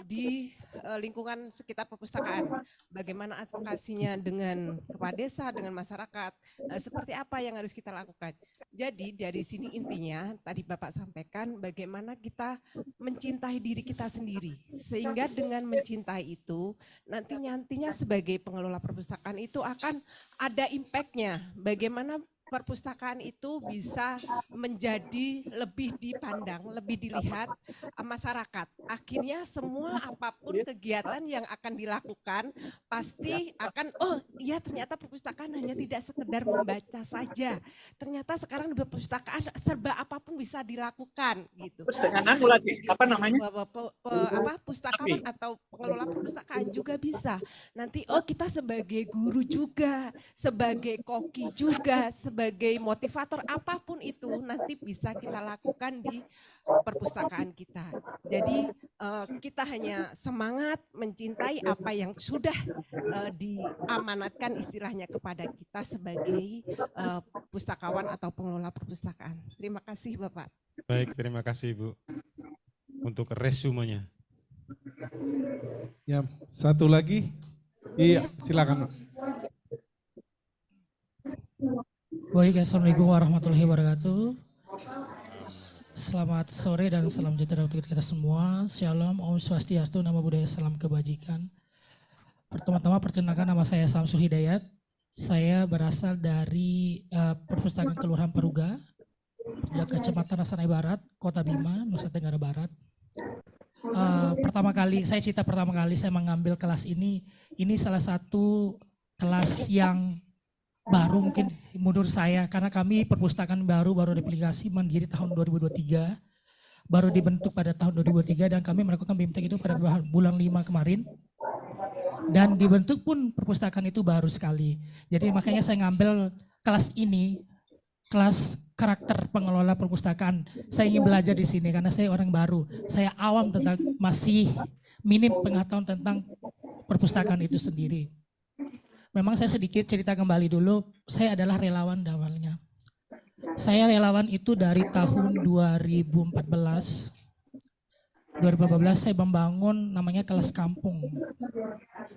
di lingkungan sekitar perpustakaan, bagaimana advokasinya dengan kepala desa, dengan masyarakat, seperti apa yang harus kita lakukan. Jadi dari sini intinya tadi Bapak sampaikan bagaimana kita mencintai diri kita sendiri, sehingga dengan mencintai itu nantinya sebagai pengelola perpustakaan itu akan ada impactnya, bagaimana perpustakaan itu bisa menjadi lebih dipandang, lebih dilihat masyarakat. Akhirnya semua apapun kegiatan yang akan dilakukan pasti akan, oh iya ternyata perpustakaan hanya tidak sekedar membaca saja. Ternyata sekarang di perpustakaan serba apapun bisa dilakukan gitu. Terus dengan anu lagi, apa namanya? Pustakawan atau pengelola perpustakaan juga bisa. Nanti oh kita sebagai guru juga, sebagai koki juga, sebagai motivator apapun itu nanti bisa kita lakukan di perpustakaan kita. Jadi kita hanya semangat mencintai apa yang sudah diamanatkan istilahnya kepada kita sebagai pustakawan atau pengelola perpustakaan. Terima kasih Bapak. Baik, terima kasih Ibu untuk resumenya. Ya, satu lagi. Iya, silakan. Baik, Assalamualaikum warahmatullahi wabarakatuh. Selamat sore dan salam sejahtera untuk kita semua. Shalom, Om Swastiastu, Namo Buddhaya, salam kebajikan. Pertama-tama perkenalkan nama saya Samsul Hidayat. Saya berasal dari Perpustakaan Kelurahan Peruga, Kecamatan Rasanai Barat, Kota Bima, Nusa Tenggara Barat. Pertama kali saya mengambil kelas ini salah satu kelas yang baru mungkin menurut saya, karena kami perpustakaan baru aplikasi mandiri tahun 2023, baru dibentuk pada tahun 2023 dan kami melakukan BIMTEK itu pada bulan 5 kemarin. Dan dibentuk pun perpustakaan itu baru sekali. Jadi makanya saya ngambil kelas ini, kelas karakter pengelola perpustakaan. Saya ingin belajar di sini karena saya orang baru. Saya awam tentang, masih minim pengetahuan tentang perpustakaan itu sendiri. Memang saya sedikit cerita kembali dulu, saya adalah relawan awalnya. Saya relawan itu dari tahun 2014. 2014 saya membangun namanya kelas kampung.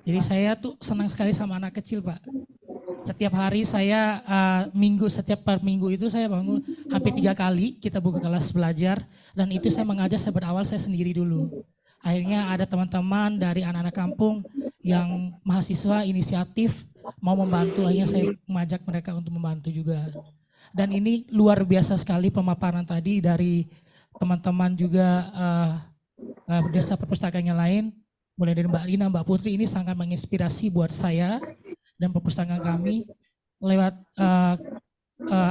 Jadi saya tuh senang sekali sama anak kecil Pak. Setiap hari saya setiap per minggu itu saya bangun hampir 3 kali kita buka kelas belajar. Dan itu saya mengajar, saya berawal saya sendiri dulu. Akhirnya ada teman-teman dari anak-anak kampung yang mahasiswa inisiatif mau membantu, akhirnya saya mengajak mereka untuk membantu juga. Dan ini luar biasa sekali pemaparan tadi dari teman-teman juga desa perpustakaan yang lain, mulai dari Mbak Rina, Mbak Putri, ini sangat menginspirasi buat saya dan perpustakaan kami lewat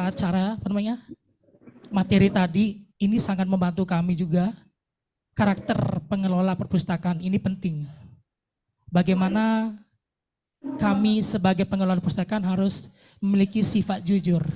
acara materi tadi, ini sangat membantu kami juga. Karakter pengelola perpustakaan ini penting. Bagaimana kami sebagai pengelola perpustakaan harus memiliki sifat jujur.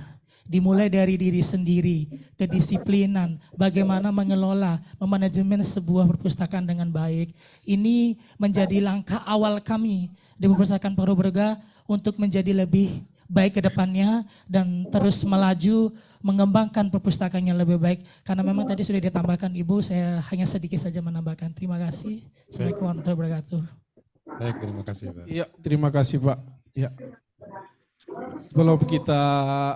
Dimulai dari diri sendiri, kedisiplinan, bagaimana mengelola, memanajemen sebuah perpustakaan dengan baik. Ini menjadi langkah awal kami di Perpustakaan Purworejo untuk menjadi lebih baik ke depannya dan terus melaju mengembangkan perpustakaan yang lebih baik. Karena memang tadi sudah ditambahkan Ibu, saya hanya sedikit saja menambahkan. Terima kasih. Assalamualaikum warahmatullahi wabarakatuh. Baik, terima kasih Pak. Iya, terima kasih Pak. Ya. Kalau kita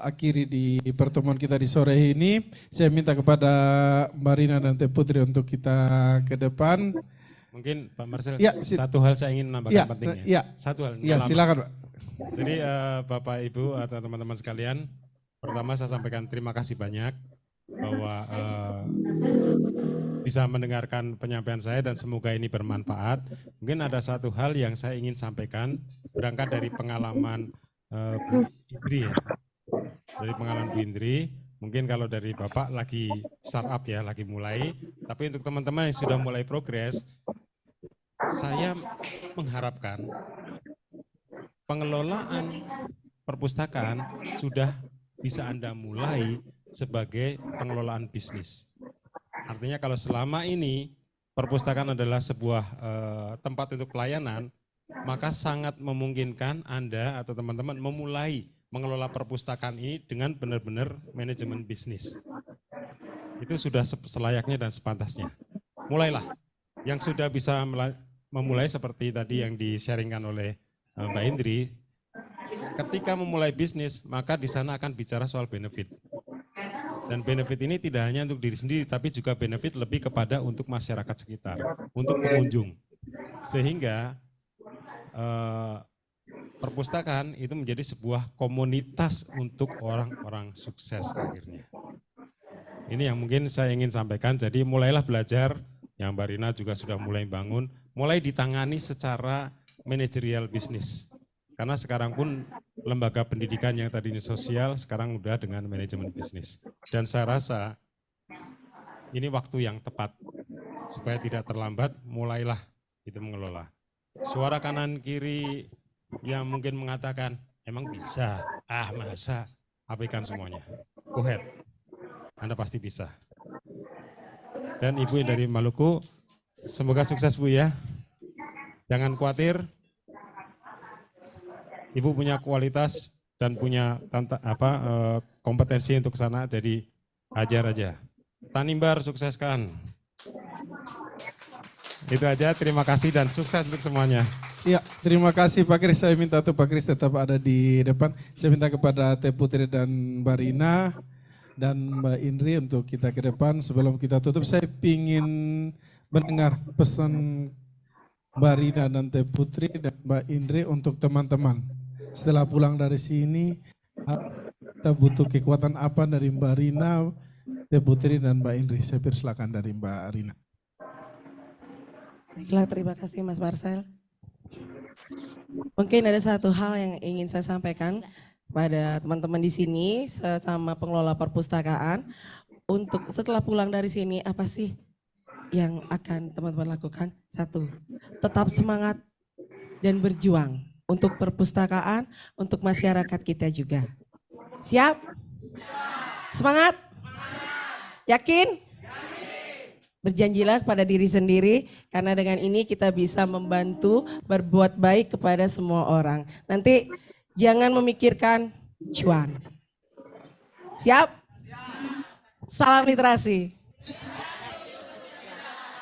akhiri di pertemuan kita di sore ini, saya minta kepada Mbak Rina dan Teh Putri untuk kita ke depan. Mungkin Pak Marcel, Ya, satu hal saya ingin menambahkan pentingnya. Ya, Satu hal. ya silakan Pak. Jadi Bapak Ibu atau teman-teman sekalian, pertama saya sampaikan terima kasih banyak bahwa bisa mendengarkan penyampaian saya dan semoga ini bermanfaat. Mungkin ada satu hal yang saya ingin sampaikan, berangkat dari pengalaman Bu Indri ya. Dari pengalaman Bu Indri, mungkin kalau dari Bapak lagi startup ya, lagi mulai. Tapi untuk teman-teman yang sudah mulai progres, saya mengharapkan pengelolaan perpustakaan sudah bisa Anda mulai sebagai pengelolaan bisnis. Artinya kalau selama ini perpustakaan adalah sebuah tempat untuk pelayanan, maka sangat memungkinkan Anda atau teman-teman memulai mengelola perpustakaan ini dengan benar-benar manajemen bisnis. Itu sudah selayaknya dan sepantasnya. Mulailah. Yang sudah bisa memulai seperti tadi yang di-sharingkan oleh Mbak Indri, ketika memulai bisnis, maka di sana akan bicara soal benefit. Dan benefit ini tidak hanya untuk diri sendiri, tapi juga benefit lebih kepada untuk masyarakat sekitar, untuk pengunjung. Sehingga perpustakaan itu menjadi sebuah komunitas untuk orang-orang sukses akhirnya. Ini yang mungkin saya ingin sampaikan, jadi mulailah belajar, yang Mbak Rina juga sudah mulai bangun, mulai ditangani secara manajerial bisnis. Karena sekarang pun lembaga pendidikan yang tadinya sosial, sekarang udah dengan manajemen bisnis. Dan saya rasa ini waktu yang tepat, supaya tidak terlambat, mulailah itu mengelola. Suara kanan kiri yang mungkin mengatakan, emang bisa, masa, abaikan semuanya. Go ahead, Anda pasti bisa. Dan Ibu yang dari Maluku, semoga sukses Bu ya. Jangan khawatir, Ibu punya kualitas dan punya kompetensi untuk sana, jadi ajar aja. Tanimbar sukseskan. Itu aja, terima kasih dan sukses untuk semuanya. Ya, terima kasih Pak Kris. Saya minta untuk Pak Kris tetap ada di depan. Saya minta kepada Teh Putri dan Mbak Rina dan Mbak Indri untuk kita ke depan. Sebelum kita tutup, saya ingin mendengar pesan Mbak Rina dan Teh Putri dan Mbak Indri untuk teman-teman. Setelah pulang dari sini, kita butuh kekuatan apa dari Mbak Rina, Teh Putri dan Mbak Indri. Saya persilakan dari Mbak Rina. Baiklah, terima kasih Mas Marcel. Mungkin ada satu hal yang ingin saya sampaikan pada teman-teman di sini sesama pengelola perpustakaan. Untuk setelah pulang dari sini, apa sih yang akan teman-teman lakukan? Satu, tetap semangat dan berjuang untuk perpustakaan, untuk masyarakat kita juga. Siap? Semangat? Yakin? Berjanjilah pada diri sendiri, karena dengan ini kita bisa membantu berbuat baik kepada semua orang. Nanti jangan memikirkan cuan. Siap? Salam literasi.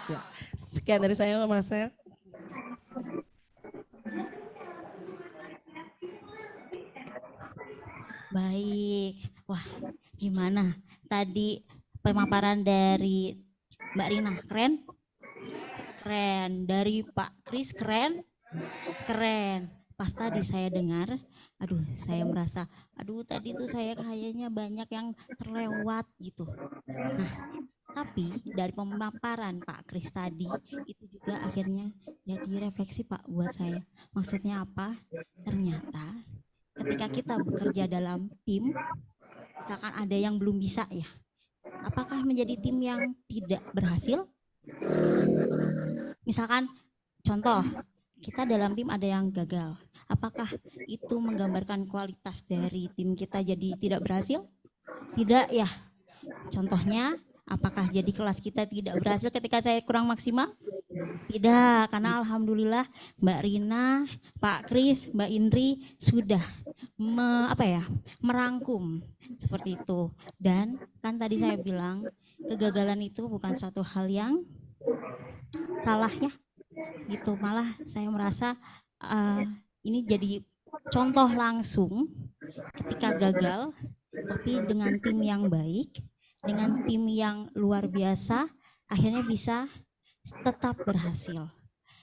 Ya. Sekian dari saya, Pak Marcel. Baik, wah gimana tadi pemaparan dari Mbak Rina, keren? Keren, dari Pak Kris keren? Keren. Pas tadi saya dengar, aduh saya merasa, aduh tadi tuh saya kayaknya banyak yang terlewat gitu. Nah, tapi dari pemaparan Pak Kris tadi, itu juga akhirnya jadi refleksi Pak buat saya. Maksudnya apa? Ternyata ketika kita bekerja dalam tim, misalkan ada yang belum bisa ya, apakah menjadi tim yang tidak berhasil? Misalkan contoh, kita dalam tim ada yang gagal. Apakah itu menggambarkan kualitas dari tim kita jadi tidak berhasil? Tidak ya. Contohnya, apakah jadi kelas kita tidak berhasil ketika saya kurang maksimal? Tidak, karena alhamdulillah Mbak Rina, Pak Kris, Mbak Indri sudah merangkum seperti itu. Dan kan tadi saya bilang kegagalan itu bukan suatu hal yang salah ya, gitu. Malah saya merasa ini jadi contoh langsung ketika gagal, tapi dengan tim yang baik, dengan tim yang luar biasa, akhirnya bisa tetap berhasil.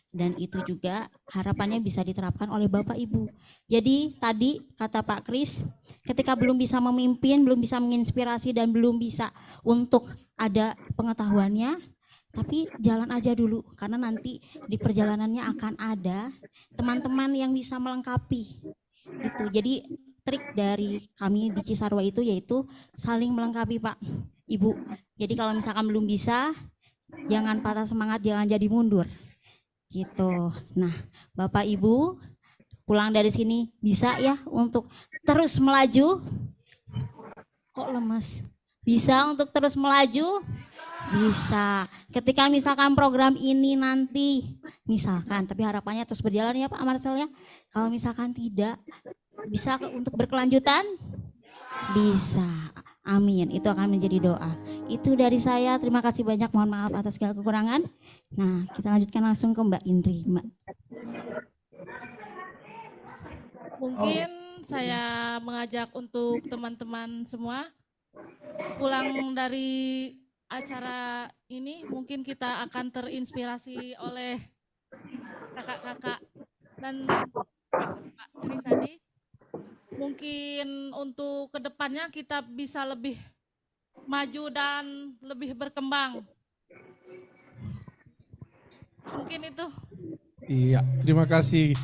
Dan itu juga harapannya bisa diterapkan oleh Bapak Ibu. Jadi tadi kata Pak Kris, ketika belum bisa memimpin, belum bisa menginspirasi dan belum bisa untuk ada pengetahuannya, tapi jalan aja dulu, karena nanti di perjalanannya akan ada teman-teman yang bisa melengkapi. Gitu. Jadi trik dari kami di Cisarua itu yaitu saling melengkapi Pak, Ibu. Jadi kalau misalkan belum bisa, jangan patah semangat, jangan jadi mundur. Gitu. Nah, Bapak Ibu pulang dari sini bisa ya untuk terus melaju. Kok lemes? Bisa untuk terus melaju? Bisa. Ketika misalkan program ini nanti, misalkan, tapi harapannya terus berjalan ya Pak Marcel ya. Kalau misalkan tidak, bisa untuk berkelanjutan? Bisa. Amin. Itu akan menjadi doa. Itu dari saya. Terima kasih banyak. Mohon maaf atas segala kekurangan. Nah, kita lanjutkan langsung ke Mbak Indri. Mbak. Mungkin saya mengajak untuk teman-teman semua pulang dari acara ini mungkin kita akan terinspirasi oleh kakak-kakak dan Pak Kris tadi. Mungkin untuk kedepannya kita bisa lebih maju dan lebih berkembang. Mungkin itu. Iya, terima kasih.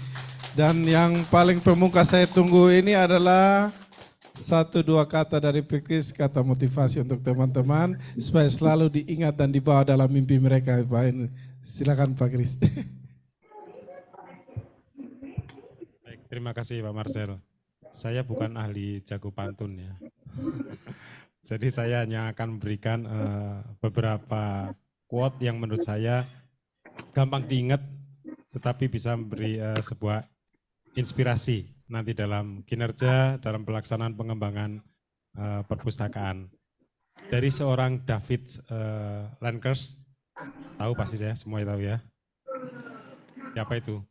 Dan yang paling pemungkas saya tunggu ini adalah satu dua kata dari Pak Kris, kata motivasi untuk teman-teman supaya selalu diingat dan dibawa dalam mimpi mereka. Pak, silakan Pak Kris. Baik, terima kasih Pak Marcel. Saya bukan ahli jago pantun ya. Jadi saya hanya akan memberikan beberapa quote yang menurut saya gampang diingat, tetapi bisa memberi sebuah inspirasi nanti dalam kinerja, dalam pelaksanaan pengembangan perpustakaan. Dari seorang David Lankers, tahu pasti saya, semuanya tahu ya. Siapa itu?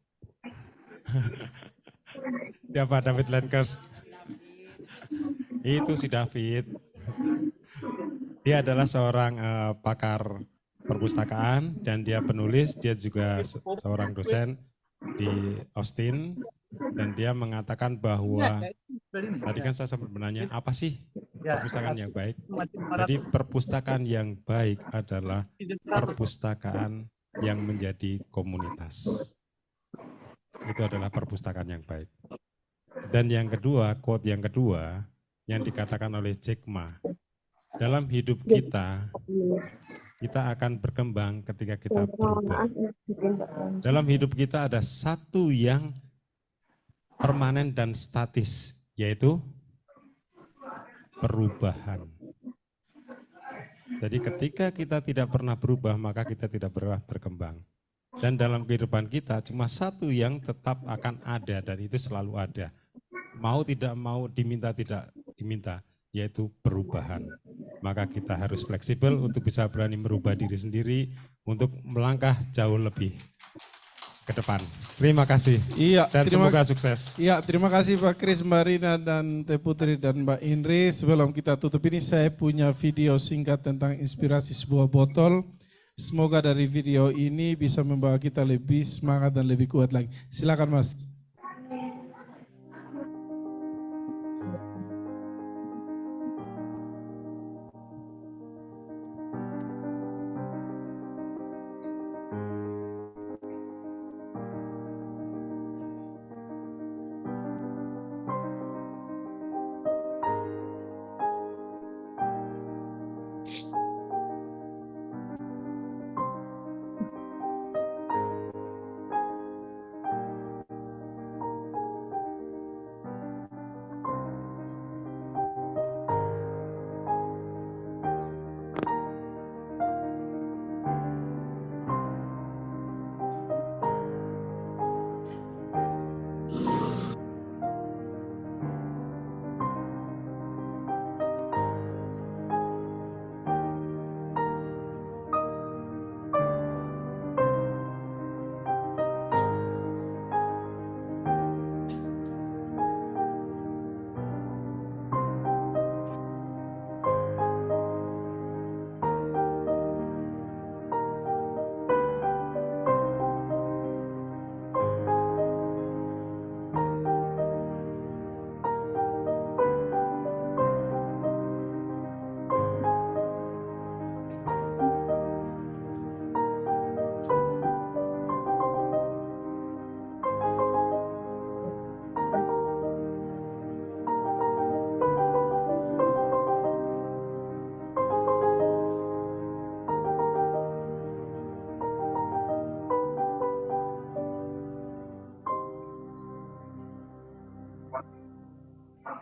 Siapa David Lankers? Itu si David. Dia adalah seorang pakar perpustakaan dan dia penulis, dia juga seorang dosen di Austin dan dia mengatakan bahwa tadi kan saya sempat menanya apa sih perpustakaan yang baik. Jadi perpustakaan yang baik adalah perpustakaan yang menjadi komunitas. Itu adalah perpustakaan yang baik. Dan yang kedua, quote yang kedua yang dikatakan oleh Jack Ma, dalam hidup kita akan berkembang ketika kita berubah. Dalam hidup kita ada satu yang permanen dan statis, yaitu perubahan. Jadi ketika kita tidak pernah berubah, maka kita tidak pernah berkembang. Dan dalam kehidupan kita cuma satu yang tetap akan ada dan itu selalu ada. Mau tidak mau, diminta tidak diminta, yaitu perubahan. Maka kita harus fleksibel untuk bisa berani merubah diri sendiri untuk melangkah jauh lebih ke depan. Terima kasih. Iya, dan semoga sukses. Iya, terima kasih Pak Kris, Mbak Rina dan Teh Putri dan Mbak Indri. Sebelum kita tutup ini saya punya video singkat tentang inspirasi sebuah botol. Semoga dari video ini bisa membawa kita lebih semangat dan lebih kuat lagi. Silakan Mas.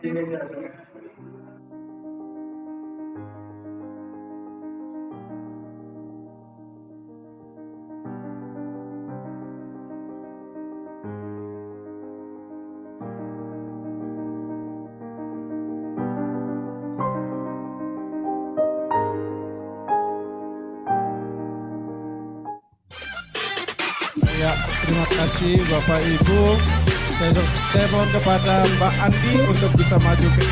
Ya, terima kasih Bapak Ibu. Saya mohon kepada Mbak Andi untuk bisa maju ke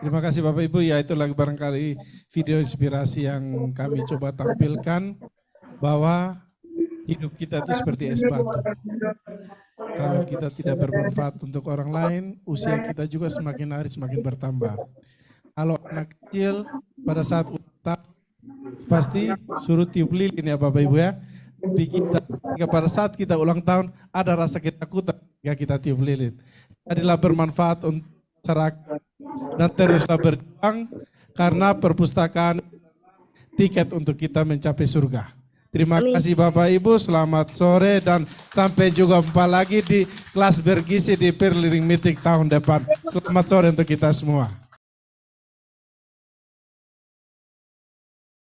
Terima kasih Bapak Ibu. Ya, itu lagi barangkali video inspirasi yang kami coba tampilkan bahwa hidup kita itu seperti es batu. Kalau kita tidak bermanfaat untuk orang lain, usia kita juga semakin hari semakin bertambah. Kalau anak kecil pada saat ulang tahun pasti suruh tiup lilin ya Bapak Ibu ya. Tapi kita pada saat kita ulang tahun ada rasa ketakutan ketika kita tiup lilin. Jadilah bermanfaat untuk masyarakat dan teruslah berjuang karena perpustakaan tiket untuk kita mencapai surga. Terima kasih Bapak Ibu, selamat sore dan sampai jumpa lagi di kelas bergizi di Peer Learning Meeting tahun depan. Selamat sore untuk kita semua.